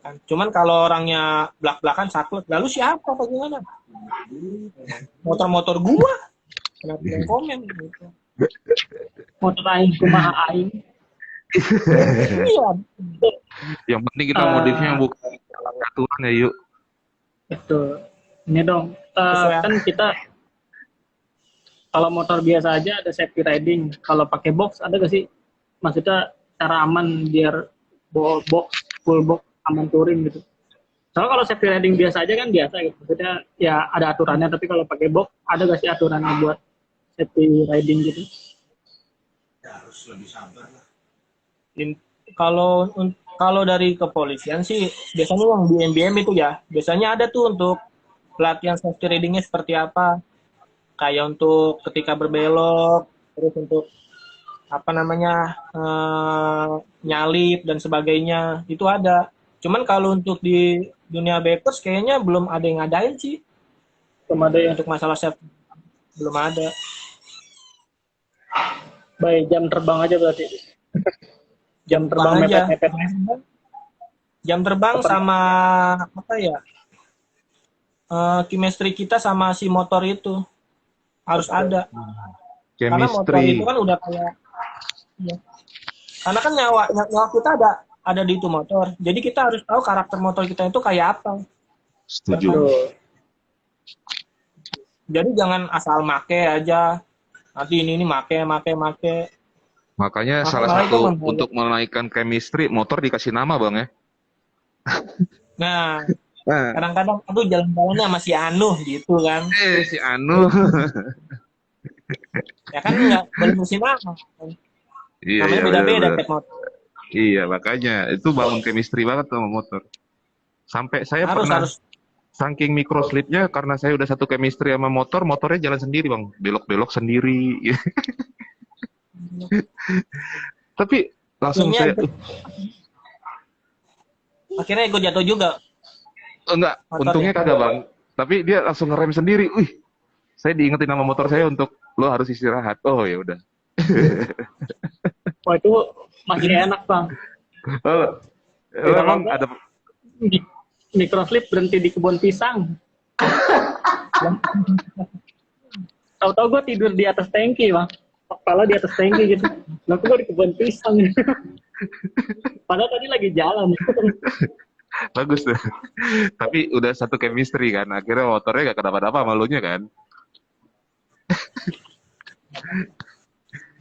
Kan? Cuman kalau orangnya belak-belakan saklek, lalu siapa apa gimana? Motor-motor gua, kenapa yang komen gitu? Motor aing, kumaha aing. Iya, Yang penting kita modifnya bukan aturan ya yuk. Betul. Ini dong, Sesuai. kan kita kalau motor biasa aja ada safety riding. Kalau pakai box ada gak sih? Maksudnya cara aman biar bawa box, full box, aman touring gitu. Soalnya kalau safety riding biasa aja kan biasa gitu. Maksudnya ya ada aturannya, tapi kalau pakai box ada gak sih aturannya buat safety riding gitu? Ya, harus lebih sabar lah. Kalau dari kepolisian sih biasanya yang di MBM itu ya biasanya ada tuh untuk pelatihan safety ridingnya seperti apa, kayak untuk ketika berbelok, terus untuk nyalip dan sebagainya itu ada. Cuman kalau untuk di dunia bikers kayaknya belum ada yang ngadain sih. Belum ada yang Untuk masalah safety belum ada. baik jam terbang aja berarti. Jam terbang Bang aja. mepet-mepet. Jam terbang sama apa ya? Chemistry kita sama si motor itu harus ada. Karena motor itu Chemistry. kan udah kayak ya. Karena kan nyawa kita ada di itu motor. Jadi kita harus tahu karakter motor kita itu kayak apa. Setuju. Betul. Jadi jangan asal make aja. Nanti ini make. Makanya Maka salah itu satu membuat- untuk menaikkan chemistry motor dikasih nama bang ya. Nah, Nah, kadang-kadang aduh jalan-jalannya masih Anu gitu kan. si Anu. Ya kan nggak boleh mesti nama. Iya, Namanya iya, beda-beda benar-benar. tiap motor. Iya, makanya itu bangun chemistry banget sama motor. Sampai saya pernah Harus saking microslipnya karena saya udah satu chemistry sama motor, motornya jalan sendiri bang, belok-belok sendiri. Tapi langsung Akhirnya- saya, akhirnya gue jatuh juga. enggak, Motornya. untungnya kagak bang. Tapi dia langsung ngerem sendiri. Saya diingetin sama motor saya untuk lo harus istirahat. Oh ya udah. Wah itu masih enak bang. Oh, Tidak emang apa. ada microslip berhenti di kebun pisang. Tahu-tahu gue tidur di atas tangki, Bang. Kepala di atas tangki gitu. Lah gue di kebun pisang. Padahal tadi lagi jalan. Bagus tuh. Tapi udah satu chemistry kan. Akhirnya motornya gak kenapa-napa sama elunya kan.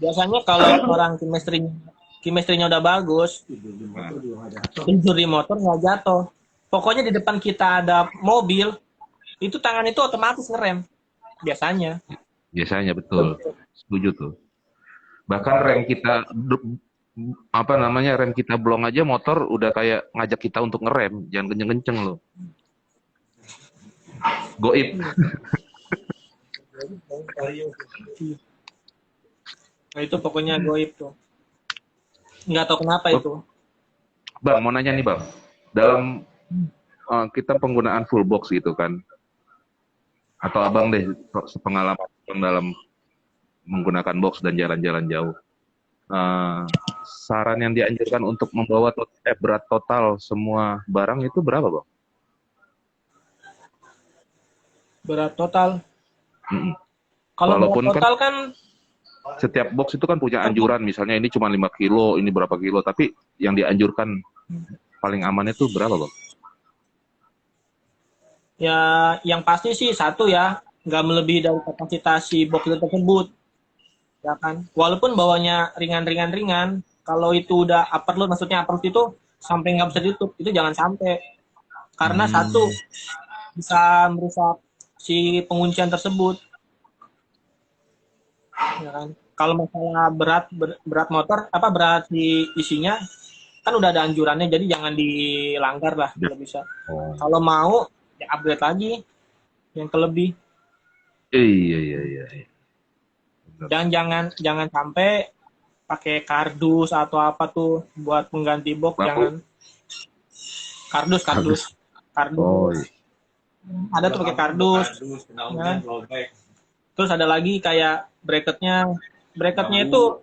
Biasanya kalau orang chemistry-nya udah bagus, tidur di motor nggak jatuh. Pokoknya di depan kita ada mobil, itu tangan itu otomatis ngerem. Biasanya. Biasanya betul. Setuju tuh. Bahkan rem kita rem kita blong aja motor udah kayak ngajak kita untuk ngerem, jangan kenceng-kenceng loh. Goib. Nah, itu pokoknya goib tuh. Nggak tahu kenapa itu. Bang, mau nanya nih Bang. Dalam kita penggunaan full box gitu kan. Atau Abang deh, sepengalaman dalam menggunakan box dan jalan-jalan jauh. Saran yang dianjurkan untuk membawa berat total semua barang itu berapa Bang? Berat total. Mm-mm. Kalau Walaupun berat total kan setiap box itu kan punya anjuran, misalnya ini cuma 5 kilo, ini berapa kilo, tapi yang dianjurkan paling aman itu berapa Bang? ya yang pasti sih satu ya, nggak melebihi dari kapasitas si box itu tersebut. Ya kan? Walaupun bawanya ringan-ringan, kalau itu udah upper load, maksudnya upper load itu sampai nggak bisa ditutup, itu jangan sampai. Karena satu, bisa merusak si penguncian tersebut. Ya kan? Kalau masalah berat motor, berat di isinya, kan udah ada anjurannya, jadi jangan dilanggar lah kalau bisa. Kalau mau, ya upgrade lagi yang kelebih. Iya. Jangan sampai pakai kardus atau apa tuh buat pengganti box. Jangan kardus. Oh, iya. Ada tuh pakai kardus. Ya. Terus ada lagi kayak bracketnya itu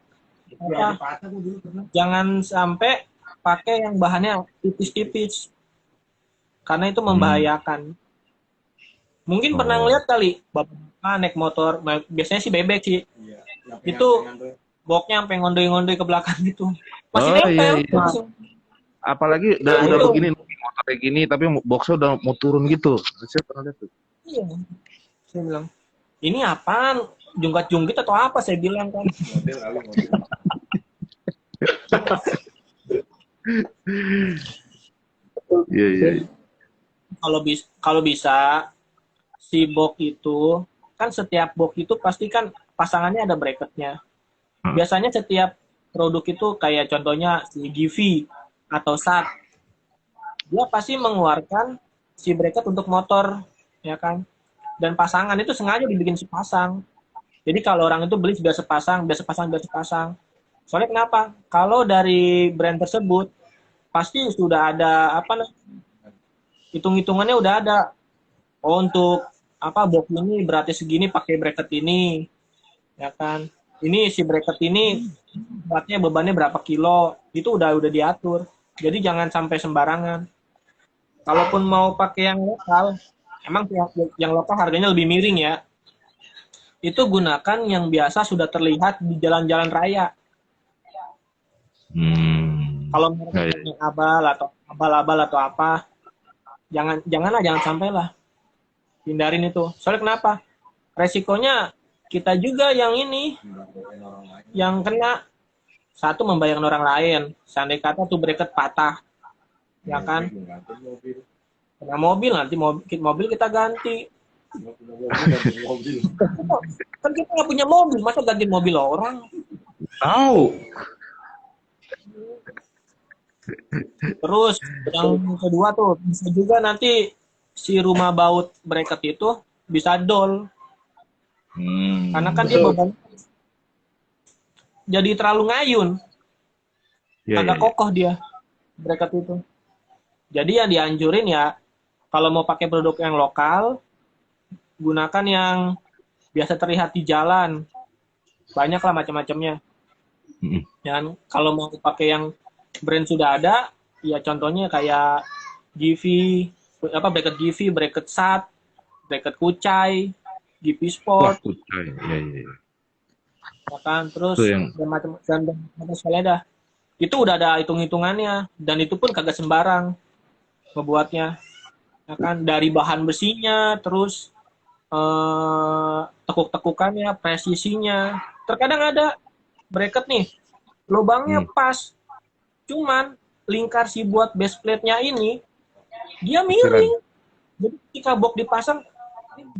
jangan sampai pakai yang bahannya tipis-tipis karena itu membahayakan. Mungkin pernah ngeliat kali bapak naik motor, biasanya sih bebek sih. Itu boxnya sampai ngondoi-ngondoi ke belakang gitu. Masih nempel. Iya. Apalagi udah begini motor kayak gini tapi boxnya udah mau turun gitu. Saya pernah lihat tuh. Iya. Saya bilang, ini apaan? Jungkat-jungkit atau apa? Saya bilang kan. Iya. Kalau bisa si box itu kan setiap box itu pasti kan pasangannya ada bracketnya. Biasanya setiap produk itu kayak contohnya si Givi atau SAT, dia pasti mengeluarkan si bracket untuk motor, ya kan? Dan pasangan itu sengaja dibikin sepasang. Jadi kalau orang itu beli sudah sepasang. Soalnya kenapa? Kalau dari brand tersebut pasti sudah ada hitung-hitungannya udah ada. Oh, untuk box ini beratnya segini pakai bracket ini, ya kan? Ini si bracket ini beratnya bebannya berapa kilo, itu udah diatur. Jadi jangan sampai sembarangan. Kalaupun mau pakai yang lokal, emang yang lokal harganya lebih miring ya. Itu gunakan yang biasa sudah terlihat di jalan-jalan raya. Kalau mereka abal atau apa, jangan sampai lah. Hindarin itu. Soalnya kenapa? Resikonya kita juga yang kena. Satu, membayangkan orang lain. Seandainya kata tuh bracket patah, ya kan? Kena mobil, nanti mobil kita ganti. Kan kita nggak punya mobil, masa ganti mobil orang? Tahu. Terus yang kedua tuh bisa juga nanti si rumah baut bracket itu bisa dol. Karena kan dia beban jadi terlalu ngayun. Agak kokoh dia bracket itu. Jadi yang dianjurin ya kalau mau pakai produk yang lokal, gunakan yang biasa terlihat di jalan. Banyak lah macam-macamnya. Dan kalau mau pakai yang brand sudah ada, ya contohnya kayak Givi, apa bracket Givi, bracket SAT, bracket Kucai, Givi Wah, Sport, Kucai. Ya, ya, ya. ya kan, terus Itu yang dan macam sekali dah. Itu udah ada hitung-hitungannya, dan itu pun kagak sembarang ngebuatnya, ya kan, dari bahan besinya, terus tekuk-tekukannya, presisinya. Terkadang ada bracket nih, lubangnya pas, cuman lingkar si buat base plate-nya ini dia kecilan. miring. Jadi ketika box dipasang,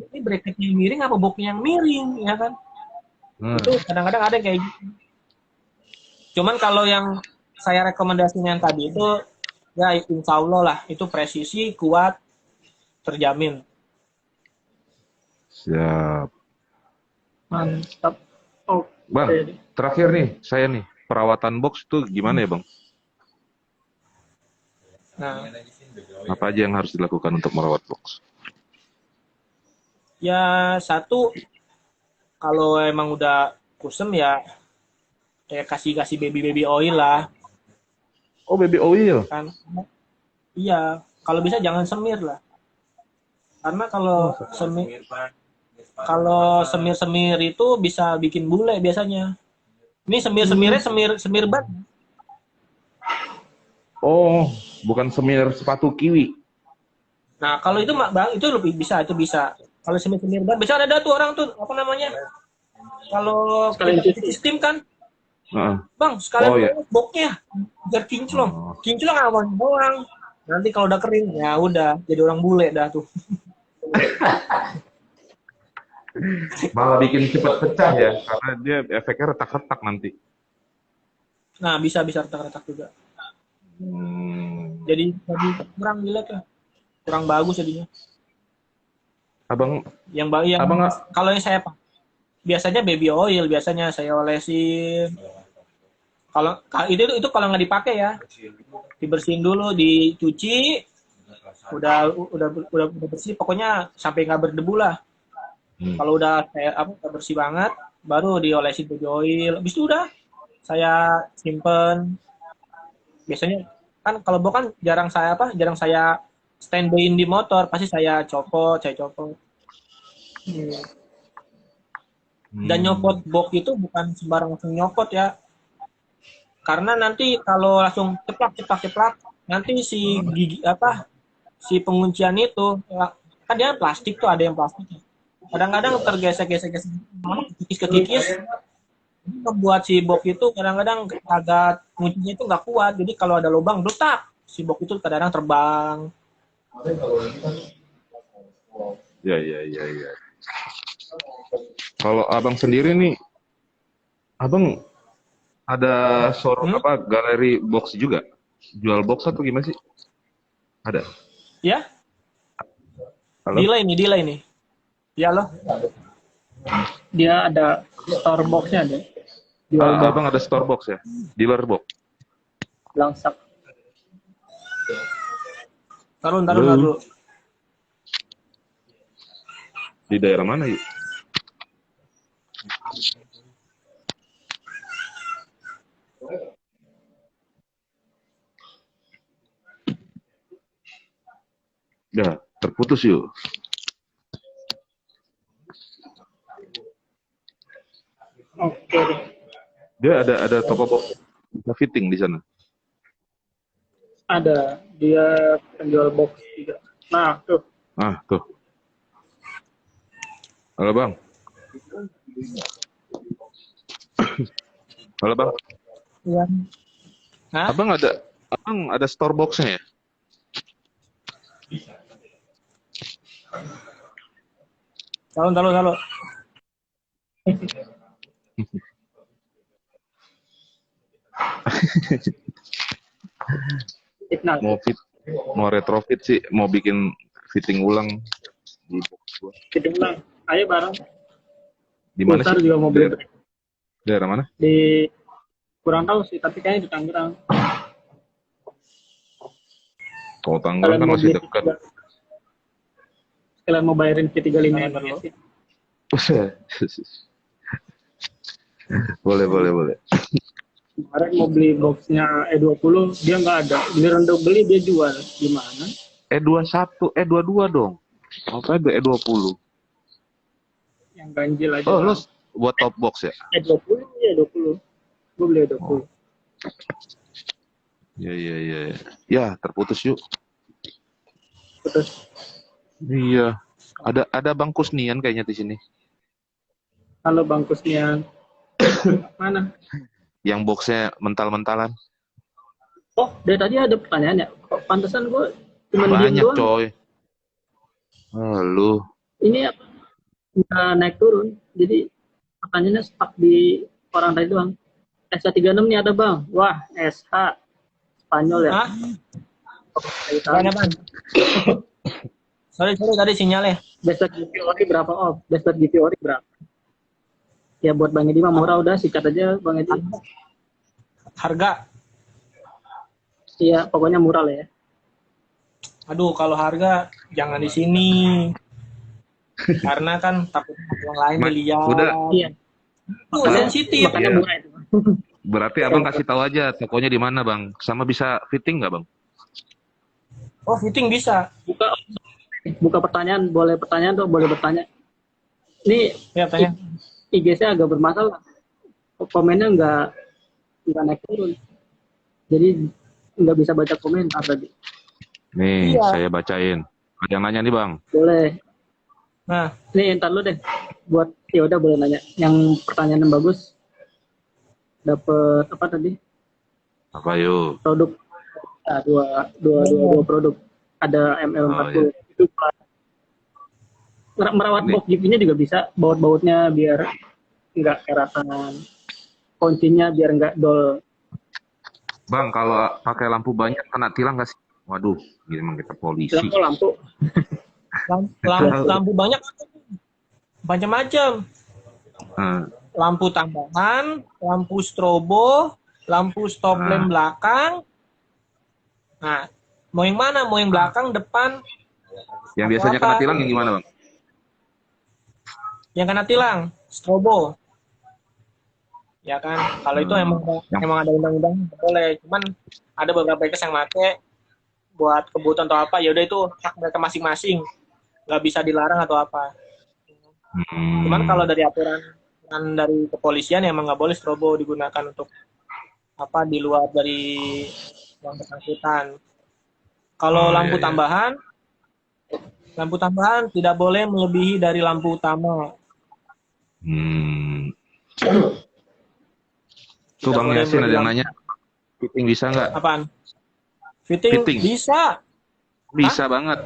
ini bracketnya yang miring apa boxnya yang miring, ya kan? Itu kadang-kadang ada yang kayak gitu. Cuman kalau yang saya rekomendasikan yang tadi itu, ya insya Allah lah, itu presisi, kuat, terjamin. Siap. Mantap. Oh, Bang, terakhir nih, saya nih, perawatan box itu gimana ya, Bang? Nah, Apa aja yang harus dilakukan untuk merawat box? ya satu, kalau emang udah kusem ya kayak kasih baby oil lah, Oh, baby oil. kan. Iya, kalau bisa jangan semir lah. Karena kalau semir itu bisa bikin bule biasanya. Ini semirnya semir ban. Oh, bukan semir sepatu kiwi. Nah, kalau itu Bang, itu lebih bisa, itu bisa. Kalau semir ban, bisa ada tuh orang tuh apa namanya? Kalau Sekalian kita cuci. steam kan, Heeh. Bang, sekalian Oh, iya. boknya biar kinclong. Kinclong awan doang. Nanti kalau udah kering, ya udah jadi orang bule dah tuh. Malah bikin cepat pecah ya, karena dia efeknya retak-retak nanti. Nah, bisa retak-retak juga. Jadi kurang jelek ya. Kurang bagus jadinya. Abang, Yang abang kalau yang saya biasanya baby oil biasanya saya olesin. Kalau itu kalau nggak dipakai ya, dibersihin dulu, dicuci, udah bersih, pokoknya sampai nggak berdebu lah. Kalau udah udah bersih banget, baru diolesin baby oil. Habis itu udah saya simpen. Biasanya kan kalau bukan jarang saya standby-in di motor, pasti saya copot. Dan nyopot box itu bukan sembarang langsung nyopot ya. Karena nanti kalau langsung ceplak, nanti si si penguncian itu kan dia plastik tuh, ada yang plastik. Kadang-kadang tergesek-gesek kikis, membuat si box itu kadang-kadang agak kuncinya itu nggak kuat. Jadi kalau ada lubang, letak si box itu kadang-kadang terbang. Ya. Kalau abang sendiri nih, abang ada galeri box juga? Jual box atau gimana sih? Ada? Ya? Halo? Delay ini. Ya loh. Dia ada store box-nya ada. Jual box. Abang ada store box ya? Dealer box? Langsak. Taruh dulu. Di daerah mana yuk? Ya, terputus yuk. Oke. Dia ada toko box fitting di sana. Ada. Dia penjual box juga. Nah, tuh. Tuh. Halo, Bang. Halo, Bang. Iya. Hah? Abang ada store box-nya ya? Taruh. Signal. Mau retrofit sih, mau bikin fitting ulang di box gua. Fitting ulang. Ayo bareng. Di mana Ntar sih? juga mau beli. Daerah mana? Di kurang tahu sih, tapi kayaknya di Tangerang. Kalau Tangerang kan masih dekat. Sekalian mau bayarin P35 nya sih. Boleh. Kemarin mau beli boxnya E20, dia nggak ada. Giliran udah beli dia jual. Gimana? E21, E22 dong. Apa E20? Yang ganjil aja. Oh, Bang. lu buat top box ya? 20 ya 20. Gue beli 20. Iya, iya, iya. Ya, terputus yuk. Terus Iya. Ada Bang Kusnian kayaknya di sini. kalau bangkusnya mana? Yang boxnya mental-mentalan. Oh, dari tadi ada pertanyaan ya. Kok pantesan gue cuma diem Banyak, doang. coy. Oh, lu. Ini apa? Nggak naik turun. Jadi pertanyaannya stuck di orang tadi doang. SH36 nih ada bang. Wah, SH Spanyol ya. Hah? Apaan, apaan? Sorry, tadi sinyalnya. Desktop GP ori berapa off? Desktop GP ori berapa? Ya buat Bang Edi mah murah udah sikat aja Bang Edi. Harga. Iya, pokoknya murah lah ya. Aduh, kalau harga jangan di sini. Karena kan takut yang lain dilihat. Udah. Iya. Itu sensitif. Makanya Iya. murah itu. Berarti abang kasih tahu aja tokonya di mana, Bang. Sama bisa fitting nggak, Bang? Oh, fitting bisa. Buka pertanyaan, boleh pertanyaan tuh, boleh bertanya. Ini Ya, tanya. IG-nya agak bermasalah. Komennya nggak naik turun. Jadi nggak bisa baca komentar tadi. Nih, Iya. saya bacain. Ada yang nanya nih, Bang. Boleh. Nah, Nih, ntar lu deh. Buat, ya udah boleh nanya. Yang pertanyaan yang bagus. Dapat apa tadi? Apa yuk? Produk. Nah, dua produk. Ada ML40. Itu merawat Ini. box GP-nya juga bisa. Baut-bautnya biar nggak keratan. Kuncinya biar nggak dol. Bang, kalau pakai lampu banyak kena tilang nggak sih? Waduh, gimana kita polisi. Lampu. lampu banyak macam-macam. Eh, Lampu tambahan, lampu strobo, lampu stop lamp belakang. Nah, mau yang mana? Mau yang belakang, depan? yang biasanya kena tilang yang gimana, Bang? Yang kena tilang, strobo. Ya kan, kalau itu emang ada undang-undang boleh. Cuman ada beberapa bikers yang make buat kebutuhan atau apa, ya udah itu hak mereka masing-masing. Nggak bisa dilarang atau apa. Cuman kalau dari aturan dari kepolisian emang nggak boleh strobo digunakan untuk apa di luar dari yang bersangkutan. Kalau lampu tambahan tidak boleh melebihi dari lampu utama. Tuh Bang boleh Yasin ada yang berbilang. nanya, fitting bisa nggak? Apaan? Fitting. Bisa. Bisa banget.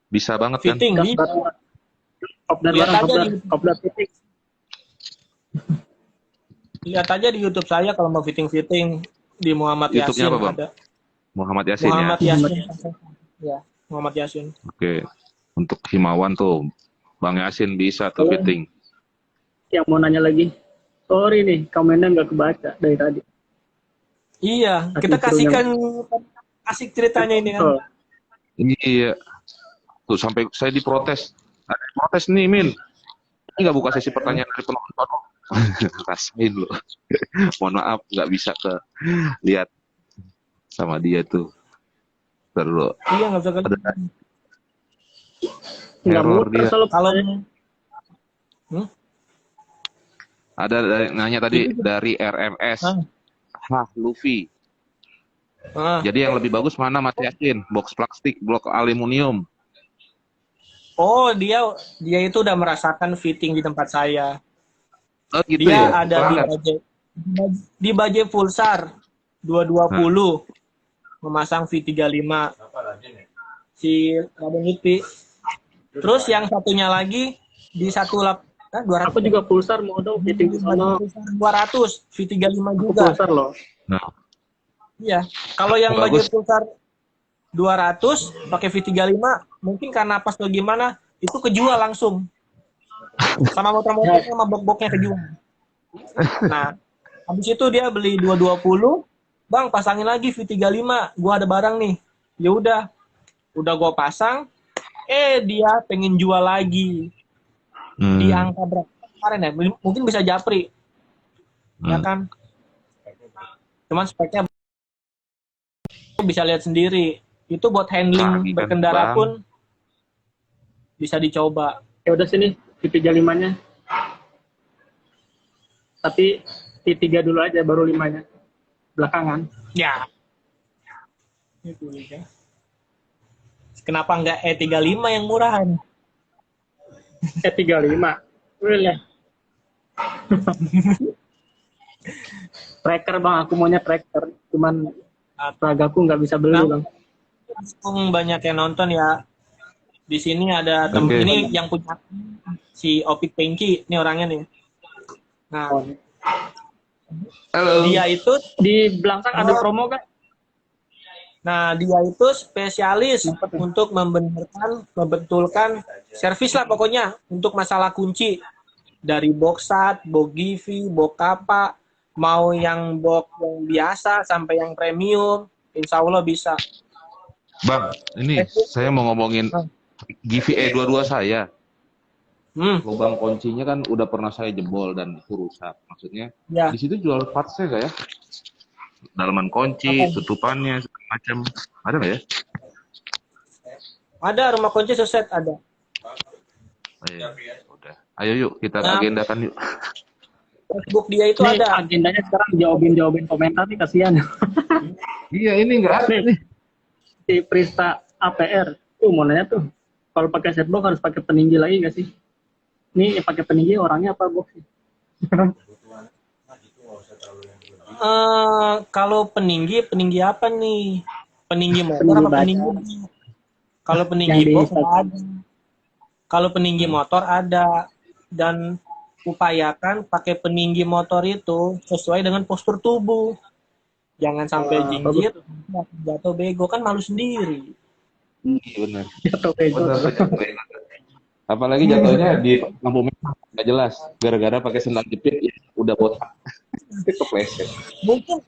Bisa banget kan? Fitting bisa. Kopdar Lihat bareng, aja kopdar titik. Lihat aja di YouTube saya kalau mau fitting di Muhammad YouTube-nya Yasin apa, Bang? ada. Muhammad Yasin Muhammad ya? Yasin. Ya, Muhammad Yasin. Oke. Untuk himawan tuh, Bang Yasin bisa tuh fitting. Yang mau nanya lagi. Sorry nih, komennya nggak kebaca dari tadi. Iya, kita kasihkan asik ceritanya ini kan. Oh, Iya. Tuh sampai saya diprotes. Ada yang protes nih, Min. Ini nggak buka sesi pertanyaan dari penonton. Rasain lo. Mohon maaf, nggak bisa ke lihat sama dia tuh. Terus Iya, nggak bisa ada nggak error muter dia. selalu kalau Ada yang nanya tadi dari RMS. Luffy. Jadi yang lebih bagus mana, Mas Yasin? Box plastik, blok aluminium. oh dia itu udah merasakan fitting di tempat saya. Oh, gitu Dia ya? ada di Baje Pulsar 220 memasang V35 si Raden Lutfi. Terus yang satunya lagi di 200 aku juga pulsar mau dong fitting di sana. 200 V35 Aku juga. pulsar loh. Nah, Iya. Kalau yang bagus. Baje Pulsar 200 pakai V35 mungkin karena pas atau gimana itu kejual langsung. Sama motor-motor sama box-boxnya kejual. Nah, habis itu dia beli 220, Bang, pasangin lagi V35, gua ada barang nih. Ya udah gua pasang, dia pengen jual lagi. Di angka berapa kemarin ya? Mungkin bisa japri. Ya kan? Cuman speknya bisa lihat sendiri. Itu buat handling Wangi kan, berkendara Bang. pun bisa dicoba. Ya udah sini T35-nya. Tapi T3 dulu aja baru 5-nya. Belakangan. Ya. Itu ya. Kenapa nggak E35 yang murahan? E35. Boleh. Tracker bang, aku maunya tracker. Cuman ragaku nggak bisa beli bang. Langsung banyak yang nonton ya. Di sini ada Oke. ini yang punya si Opik Pengki, ini orangnya nih. Nah, Halo. dia itu Di Belangkang ada promo kan? dia itu spesialis untuk membetulkan servis lah pokoknya untuk masalah kunci dari boxat, box givi, box kapa, mau yang box yang biasa sampai yang premium, insya Allah bisa. Bang, ini saya mau ngomongin Givi E22 saya. Lubang kuncinya kan udah pernah saya jebol dan itu rusak. Maksudnya Ya. di situ jual partsnya nggak ya? Dalaman kunci, tutupannya, segala macam. Ada nggak ya? Ada rumah kunci seset ada. Iya, udah. Ayo yuk kita Nah. agendakan yuk. Facebook dia itu Ini ada. agendanya sekarang jawabin komentar nih kasihan. Iya ini nggak ada nih. Si Prista APR. Mau nanya tuh. Kalau pakai setbox harus pakai peninggi lagi nggak sih? Ini yang pakai peninggi orangnya apa box sih? Kalau peninggi apa nih? Peninggi motor Peninggi apa baja. peninggi? Kalau peninggi Yang box di- nggak ada. Kalau peninggi motor ada, dan upayakan pakai peninggi motor itu sesuai dengan postur tubuh. Jangan sampai jinjit, jatuh bego kan malu sendiri. Iya benar. Jatuh bego. Apalagi jatuhnya di lampu merah nggak jelas. Gara-gara pakai sendal jepit ya udah botak. Kepleset.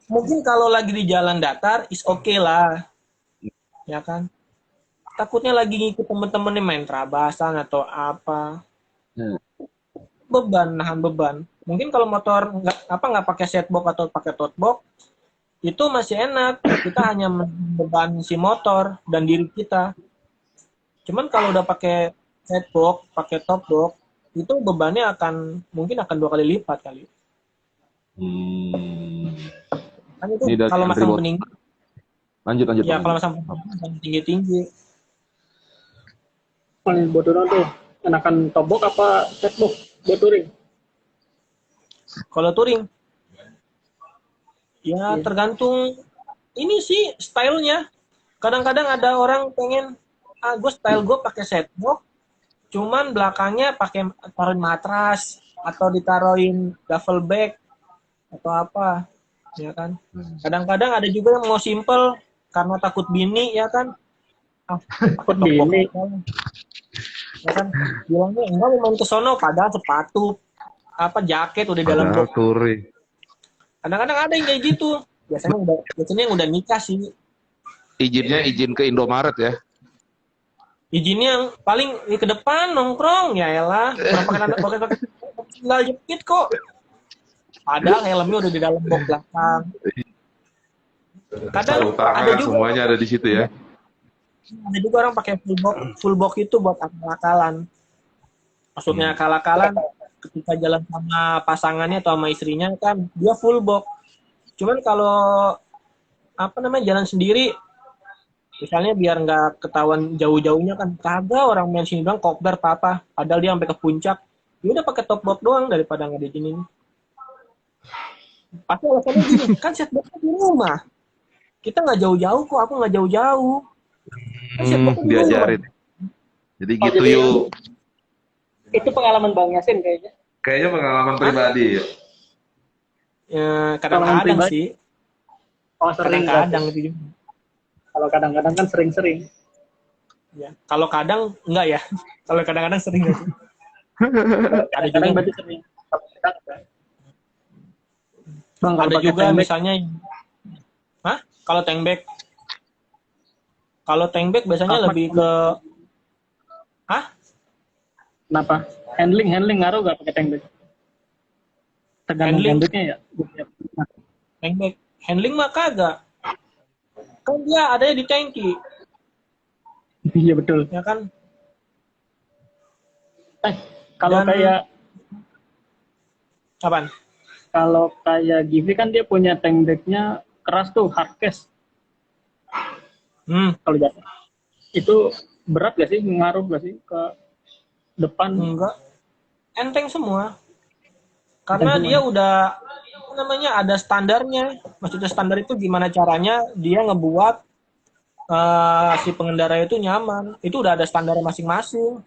Mungkin kalau lagi di jalan datar is okay lah, ya kan? Takutnya lagi ngikut temen-temen nih main terabasan atau apa, nahan beban. Mungkin kalau motor nggak pakai setbox atau pakai tote itu masih enak, kita hanya beban si motor dan diri kita. Cuman kalau udah pakai setbox, pakai top box, itu bebannya mungkin akan 2 kali lipat kali. Kan itu Ini dari kalau antri masang bot. peninggi, Lanjut. ya Bang. kalau masang peninggi tinggi-tinggi. Paling bodoran tuh. Enakan tobok apa setbox buat touring? Kalau touring, ya tergantung ini sih stylenya. Kadang-kadang ada orang pengen, style gue pakai setbox, cuman belakangnya pakai taruhin matras atau ditaruhin duffel bag atau apa, ya kan? Kadang-kadang ada juga yang mau simple karena takut bini, ya kan? Takut bini. Ya kan? Bilangnya enggak mau main ke sono, padahal sepatu, jaket udah di dalam Padahal box. touring. Kadang-kadang ada yang kayak gitu. Biasanya yang udah nikah sih. Izinnya izin ke Indomaret ya. Izinnya yang paling ke depan nongkrong, ya elah. Pakai sandal jepit kok. Padahal helmnya udah di dalam box belakang. Kadang Sarung tangan ada juga semuanya ada di situ ya. orang pakai full box itu buat akal-akalan. Maksudnya akal-akalan ketika jalan sama pasangannya atau sama istrinya kan dia full box. Cuman kalau jalan sendiri, misalnya biar nggak ketahuan jauh-jauhnya kan, kagak orang main sini doang kopdar apa, padahal dia sampai ke puncak, dia udah pakai top box doang daripada nggak diizinin. Pasti alasannya gini, kan setboxnya di rumah, kita nggak jauh-jauh kok, aku nggak jauh-jauh. Kan setboxnya di rumah. Diajarin. Jadi gitu jadi- yuk. Itu pengalaman Bang Yasin kayaknya. Kayaknya pengalaman pribadi. Yuk. Ya, kadang-kadang pribadi. sih, Oh sering. kadang-kadang gitu juga. Kalau kadang-kadang kan sering-sering. Ya. Kalau kadang enggak ya, kalau kadang-kadang sering nggak sih? Ada juga, Kadang berarti sering. Kalau kadang enggak. Bang, kalau ada pakai juga tank bag, misalnya, kalau tank bag biasanya Apa? lebih ke, kenapa? Handling ngaruh gak pakai tank bag? Tergantung Handling? handlingnya ya. tank bag handling mah kagak, kan dia adanya di tangki. Iya betul. ya kan? Kalau Dan kayak apaan? kalau kayak Givi kan dia punya tank decknya keras tuh, hard case. Kalau jatuh itu berat gak sih, ngaruh gak sih ke depan? Enggak, enteng semua. Karena Enteng dia semua. udah apa namanya ada standarnya. Maksudnya standar itu gimana caranya dia ngebuat si pengendara itu nyaman. Itu udah ada standar masing-masing.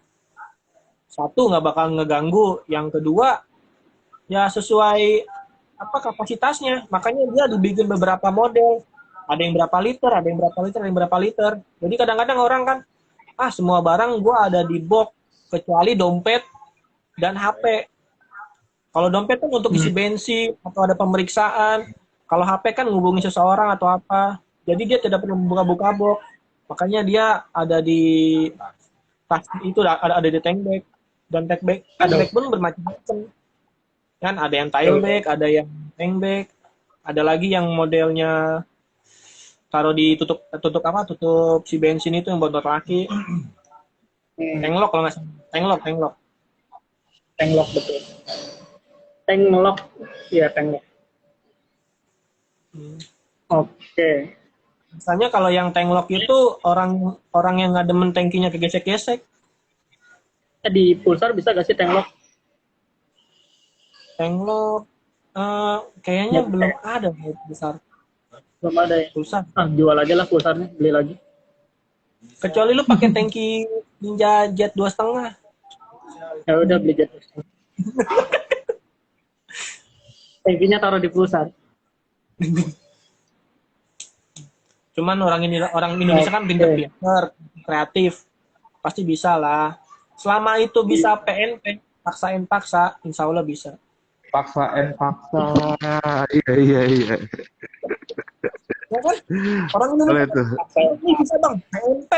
Satu, nggak bakal ngeganggu. Yang kedua, ya sesuai apa kapasitasnya. Makanya dia dibikin beberapa model. Ada yang berapa liter, ada yang berapa liter, ada yang berapa liter. Jadi kadang-kadang orang kan, semua barang gua ada di box kecuali dompet dan HP. Kalau dompet kan untuk isi bensin atau ada pemeriksaan. Kalau HP kan ngubungi seseorang atau apa. Jadi dia tidak perlu membuka-buka box. Makanya dia ada di tas itu ada di tank bag. Dan tank bag pun bermacam-macam. Kan ada yang tile bag, ada yang tank bag, ada lagi yang modelnya taruh di tutup si bensin itu yang buat laki. Tank lock kalau nggak salah. Tank lock betul. Tank lock, iya tank lock. Oke. Misalnya kalau yang tank lock itu orang yang nggak demen tankinya kegesek-gesek. Di pulsar bisa gak sih tank lock? Tank lock kayaknya belum ada besar Belum ada ya? pulsar. Jual aja lah pulsarnya, beli lagi. Kecuali lu pakai tangki Ninja Jet 2,5. Ya udah beli jet. Tankinya taruh di pulsar. Cuman orang Indonesia kan pinter-pinter, kreatif. Pasti bisa lah. Selama itu bisa PNP, paksa, insya Allah bisa. Paksa. Iya. Ya kan? Orang Indonesia ini bisa bang, PNP.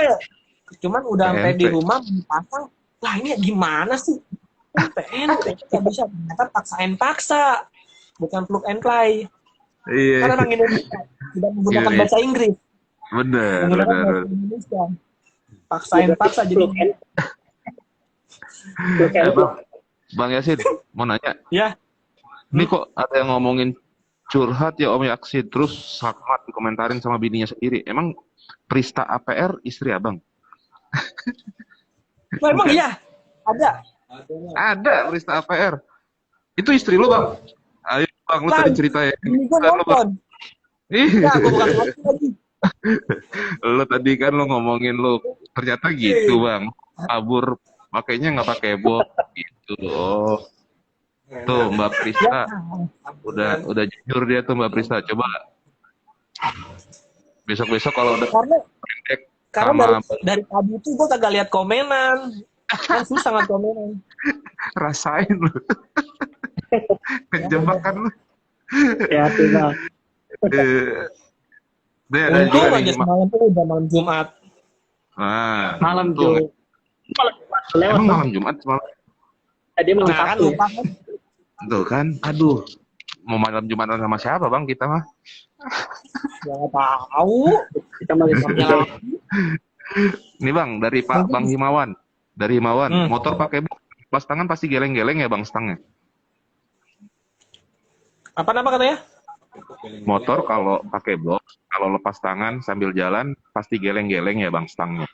Cuman udah sampai di rumah dipasang, lah ini gimana sih? PNP nggak bisa, ternyata paksa. Bukan plug and play. Iya. Karena orang Indonesia tidak menggunakan bahasa Inggris. Benar. Bahasa Indonesia. Paksa jadi Bang Yasin, mau nanya. ya. Ini kok ada yang ngomongin curhat ya Om Yaksi, terus sangat dikomentarin sama bininya sendiri. Emang Prista APR istri abang? Nah, emang iya? Ada Prista APR. Itu istri lo bang? Ayo bang, lu tadi ceritain. Ini gue nonton. Iya. Gue bukan lagi. Lo tadi kan lo ngomongin lo ternyata gitu bang, kabur makanya nggak pakai box gitu. Oh, tuh Mbak Prista udah jujur dia tuh Mbak Prista. Coba besok kalau udah karena dari tadi itu gue kagak lihat komenan, kan susah nggak komenan. Rasain lo kejebakan lo. Ya bang. Untung aja semalam tuh udah malam Jumat. Malam Jumat. Emang malam Jumat semalam? Tadi malam Sabtu. Lupa kan? Tuh kan, aduh. Mau malam Jumat sama siapa bang kita mah? Ya nggak tahu. Kita malam Ini bang dari Pak Bang Himawan. Dari Himawan, motor pakai box, pas tangan pasti geleng-geleng ya bang stangnya? Apa nama katanya? Motor kalau pakai box, kalau lepas tangan sambil jalan pasti geleng-geleng ya bang stangnya.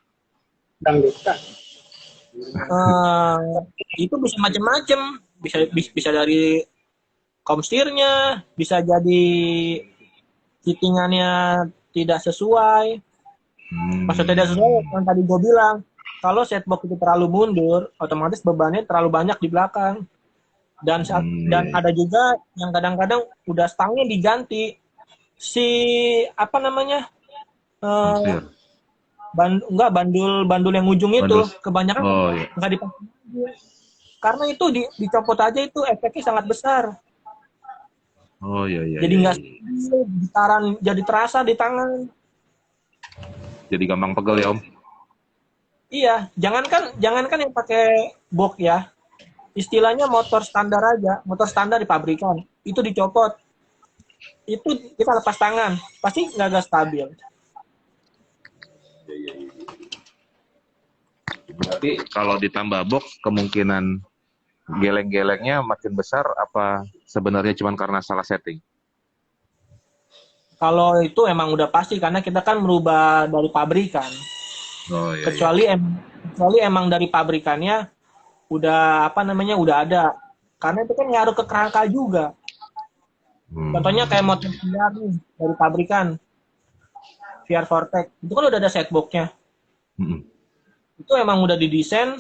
Itu bisa macam-macam, bisa dari komstirnya, bisa jadi fittingannya tidak sesuai. Maksudnya tidak sesuai yang tadi gue bilang. Kalau setbox itu terlalu mundur, otomatis bebannya terlalu banyak di belakang. Dan ada juga yang kadang-kadang udah stangnya diganti si apa namanya bandul yang ujung itu kebanyakan nggak dipakai karena itu dicopot aja itu efeknya sangat besar. Jadi nggak gitaran jadi terasa di tangan. Jadi gampang pegel ya Om. Iya, jangankan yang pakai box ya. Istilahnya motor standar aja, motor standar di pabrikan, itu dicopot. Itu kita lepas tangan, pasti nggak stabil. Berarti kalau ditambah box kemungkinan geleng-gelengnya makin besar apa sebenarnya cuma karena salah setting? Kalau itu emang udah pasti karena kita kan merubah dari pabrikan. Oh iya, iya. Kecuali emang dari pabrikannya udah udah ada. Karena itu kan ngaruh ke kerangka juga. Contohnya kayak motor VR nih dari pabrikan VR Vortex itu kan udah ada setboxnya. Itu emang udah didesain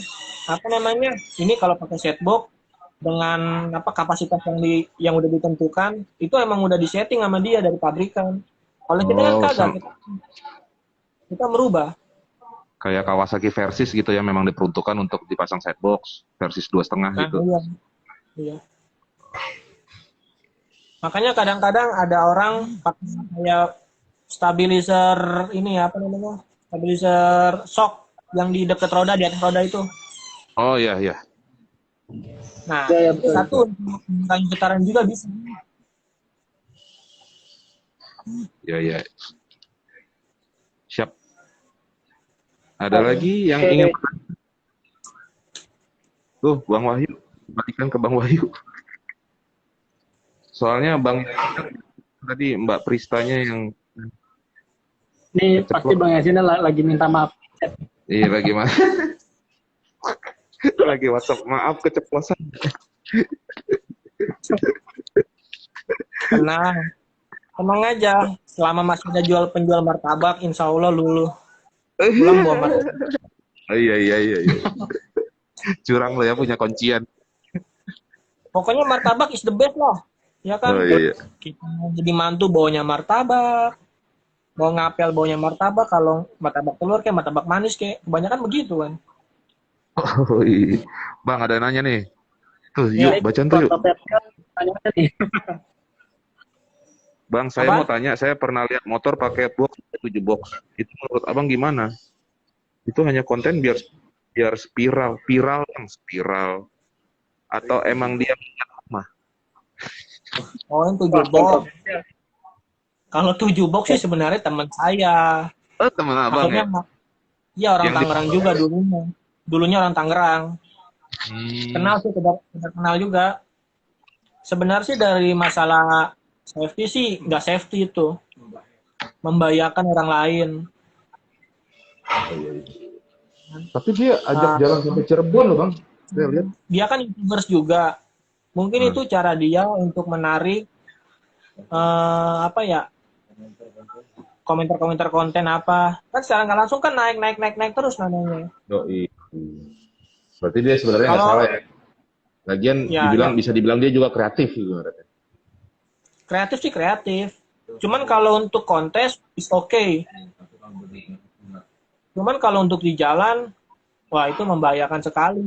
ini kalau pakai setbox dengan kapasitas yang udah ditentukan itu emang udah disetting sama dia dari pabrikan. Kalau kita kan kagak, kita merubah. Kayak Kawasaki Versys gitu ya, memang diperuntukkan untuk dipasang setbox Versys 2,5 gitu. Iya. Makanya kadang-kadang ada orang pakai kayak stabilizer stabilizer shock yang di dekat roda, di atas roda itu. Oh iya, iya. Nah, Ya, itu satu untuk getaran juga bisa. Iya, iya. Siap. Ada lagi yang ingin tuh Bang Wahyu, balikan ke Bang Wahyu. Soalnya Bang tadi Mbak Pristanya yang Ini pasti Bang Yasin lagi minta maaf. iya lagi mas lagi WhatsApp, maaf keceplosan. Tenang aja, selama masih ada penjual martabak, insya Allah luluh. Pulang bawa martabak. Oh, iya. Curang lo ya punya kuncian. Pokoknya martabak is the best lah, ya kan? Oh, iya. Kita jadi mantu bawanya martabak, mau ngapel bawanya martabak, kalau martabak telur kayak martabak manis kayak kebanyakan begitu kan. Oh iya. Bang ada nanya nih. Tuh yuk bacaan tuh yuk. Bang saya mau tanya, saya pernah lihat motor pakai box 7 box. Itu menurut abang gimana? Itu hanya konten biar spiral yang spiral atau emang dia mah? Oh yang 7 box. Kalau 7 box sih sebenarnya teman saya. Oh teman abang ya? Iya orang Tangerang juga dulunya. Dulunya orang Tangerang. Kenal sih, kenal juga. Sebenarnya sih dari masalah safety sih nggak safety itu, membahayakan orang lain. Tapi dia ajak jalan sampai Cirebon loh bang. Saya lihat. Dia kan YouTubers juga. Mungkin itu cara dia untuk menarik komentar-komentar konten apa. Kan secara nggak langsung kan naik terus namanya. Berarti dia sebenarnya nggak salah ya. Lagian bisa dibilang dia juga kreatif gitu. Kreatif sih kreatif. Cuman kalau untuk kontes is okay. Cuman kalau untuk di jalan, wah itu membahayakan sekali.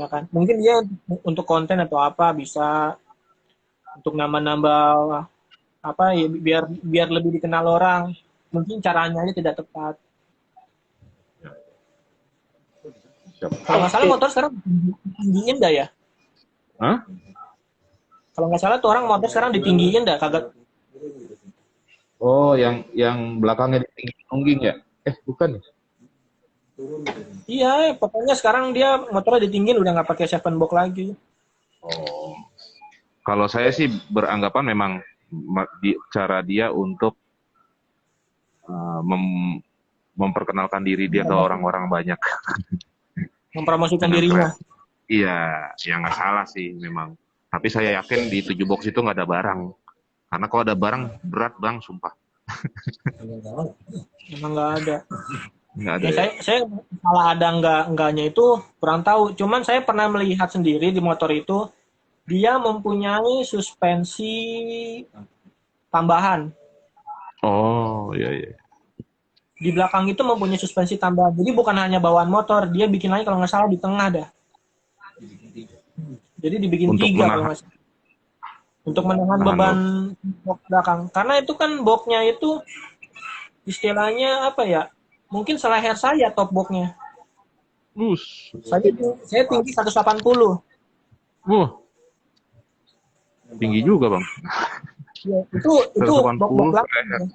Ya kan? Mungkin dia untuk konten atau apa bisa untuk nambah biar lebih dikenal orang. Mungkin caranya aja tidak tepat. Kalau nggak salah motor sekarang ditinggiin dah ya? Hah? Kalau nggak salah tuh orang motor sekarang ditinggiin dah kagak? Oh, yang belakangnya ditinggi ya? Bukan ya? Iya, pokoknya sekarang dia motornya ditinggiin udah nggak pakai 7 box lagi. Oh. Kalau saya sih beranggapan memang cara dia untuk memperkenalkan diri dia ke orang-orang banyak. Mempromosikan dirinya. Iya, ya nggak salah sih memang. Tapi saya yakin di 7 box itu nggak ada barang. Karena kalau ada barang, berat bang, sumpah. Emang nggak ada. Nggak ada. Ya, saya malah ada enggaknya itu kurang tahu. Cuman saya pernah melihat sendiri di motor itu, dia mempunyai suspensi tambahan. Oh, iya. Di belakang itu mempunyai suspensi tambahan. Jadi bukan hanya bawaan motor, dia bikin lagi kalau nggak salah di tengah dah. Jadi dibikin 3 kalau nggak salah. Untuk menahan beban box belakang. Karena itu kan boxnya itu istilahnya apa ya? Mungkin seleher saya top boxnya. Saya tinggi 180. Tinggi juga bang. Ya, itu box belakang.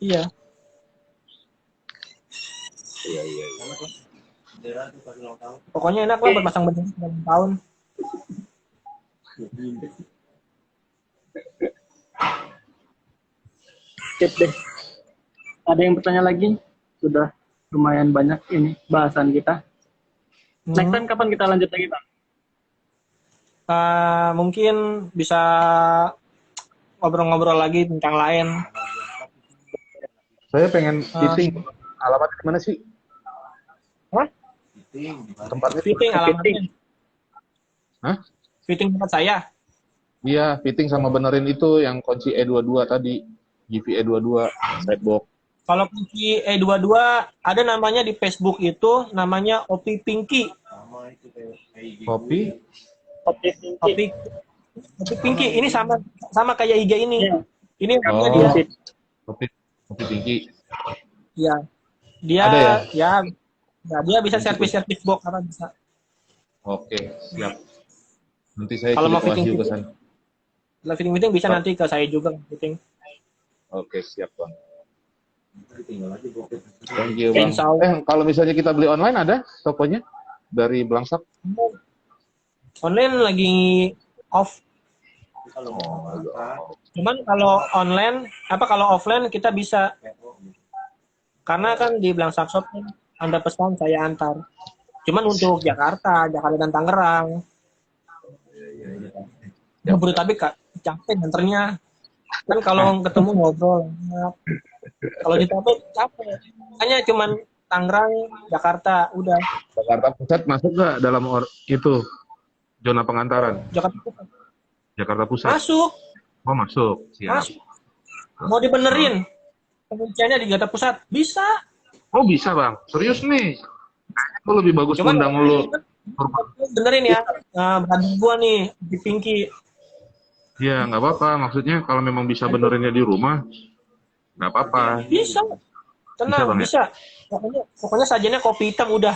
Iya. Iya, iya. Bendera tuh pas ulang tahun. Pokoknya enak lah buat pasang bendera ulang tahun. Sip deh. Ada yang bertanya lagi? Sudah lumayan banyak ini bahasan kita. Next time kapan kita lanjut lagi, Bang? Mungkin bisa ngobrol-ngobrol lagi tentang lain. Saya pengen fitting. Alamatnya di mana sih? Hah? Tempatnya? Fitting alamatnya. Hah? Fitting tempat saya. Iya, fitting sama benerin itu yang kunci E22 tadi. GV E22, sidebox. Kalau kunci E22 ada namanya di Facebook itu namanya Opi Pinky. Sama itu kayak IG. Kopi. Oke, Opi Pinky ini sama kayak IG ini. Iya. Ini namanya Oh. dia. Kopi tinggi. Ya. Dia Ada ya dia bisa servis box apa bisa. Oke, siap. Nanti saya Kalau mau kirim Wahyu fitting- ke sana. Kalau fitting bisa nanti ke saya juga fitting. Oke, siap, Bang. Tinggal aja bokep. Thank you, Bang. Insya Allah. Kalau misalnya kita beli online ada tokonya dari Blangsak? Online lagi off. Kalau mau apa? Cuman kalau kalau offline kita bisa. Karena kan di Blangsak Shop kan Anda pesan saya antar. Cuman untuk Jakarta dan Tangerang. Jabodetabek Kak, capek nganternya. Kan kalau ketemu ngobrol. Kalau di Tabek capek. Hanya cuman Tangerang, Jakarta, udah. Jakarta Pusat masuk nggak dalam itu zona pengantaran? Jakarta Pusat. Jakarta Pusat. Masuk, Oh, masuk. Siap. masuk. Mau dibenerin. Pengunciannya di Jakarta Pusat. Bisa. Oh, bisa, Bang. Serius nih. Aku lebih bagus Cuman undang lu. benerin ya. Brother gua nih, di Pinky. Ya, nggak apa-apa. Maksudnya kalau memang bisa benerinnya di rumah, nggak apa-apa. Bisa. Tenang, Bang, ya? bisa. Pokoknya sajiannya kopi hitam udah.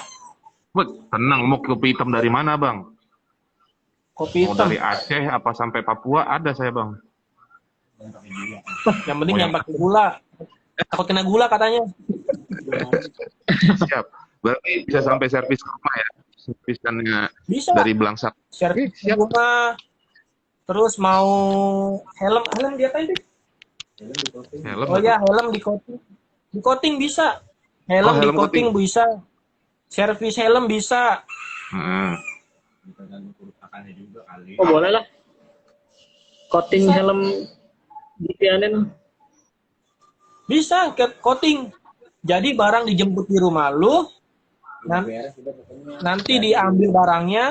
Wah, tenang. Mau kopi hitam dari mana, Bang? Kopi Mau hitam. dari Aceh apa sampai Papua ada saya, Bang. Yang penting jangan pakai gula. Takut kena gula katanya. Siap. Berarti bisa sampai servis ke rumah ya? Servisannya Bisa. dari Blangsak. Servis Oke, siap. rumah. Terus mau helm dia apa ini? Helm. Oh ya, helm di coating. Di coating bisa. Helm di helm coating bisa. Servis helm bisa. Heeh. Tergantung kerusakannya juga kali. Oh, boleh lah. Coating Bisa. helm dipianin. Bisa ke coating. Jadi barang dijemput di rumah lu, Beres udah pokoknya. nanti diambil barangnya,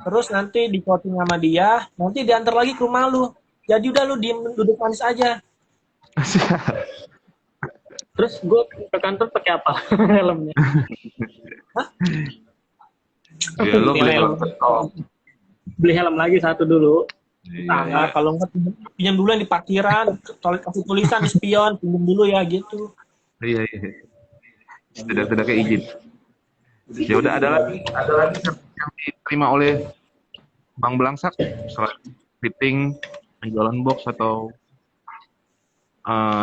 terus nanti di coating sama dia, nanti diantar lagi ke rumah lu. Jadi udah lu diem duduk manis aja. Terus gue ke kantor pakai apa helmnya? Ya, lo beli Helm. Beli helm lagi satu dulu. Nah, kalau enggak pinjam dulu yang di parkiran, kasih tulisan spion, pinjam dulu ya gitu. Iya, iya. Sudah kayak izin. Ya udah ada lagi yang diterima oleh Bang Blangsak selain fitting, penjualan box atau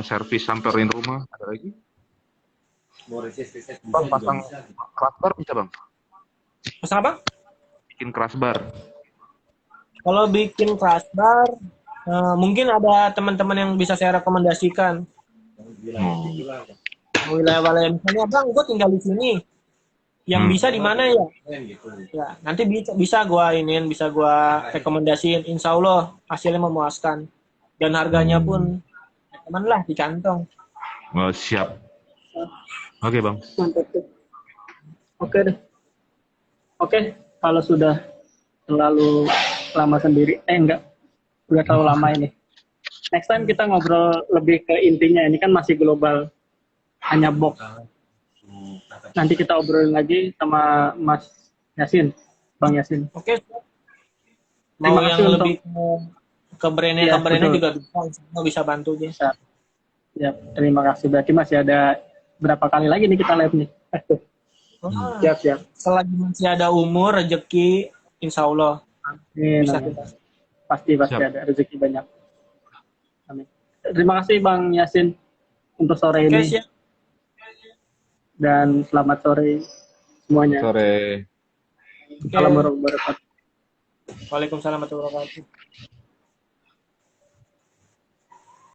servis samperin rumah, ada lagi? Mau riset bisa Bang juga pasang bisa. Gitu. crossbar bisa, Bang? Pesan apa? Bikin crossbar. Kalau bikin crossbar, mungkin ada teman-teman yang bisa saya rekomendasikan. Bilang itulah. Wilayah-wilayah misalnya, Bang, gue tinggal di sini. Yang bisa di mana ya? Kan gitu. Ya, nanti bisa gua rekomendasiin. Insya Allah hasilnya memuaskan dan harganya pun teman lah di kantong. Oh, siap. Oke, Bang. Mantap tuh. Oke deh. Oke, kalau sudah terlalu lama sendiri, enggak, udah terlalu lama ini. Next time kita ngobrol lebih ke intinya, ini kan masih global, hanya box. Nanti kita obrolin lagi sama Mas Yasin, Bang Yasin. Oke. Terima Mau kasih yang untuk- lebih ke brandnya Iya, betul. juga bisa bantu dia. Bisa. Ya, terima kasih. Berarti masih ada berapa kali lagi nih kita live nih? Siap, siap. Selagi masih ada umur, rezeki, insya Allah Amin, bisa amin. kita. Pasti Siap. ada rezeki banyak. Amin. Terima kasih Bang Yasin untuk sore Oke, ini. siap. dan selamat sore semuanya. Sore. Assalamualaikum warahmatullahi wabarakatuh. Waalaikumsalam warahmatullahi wabarakatuh.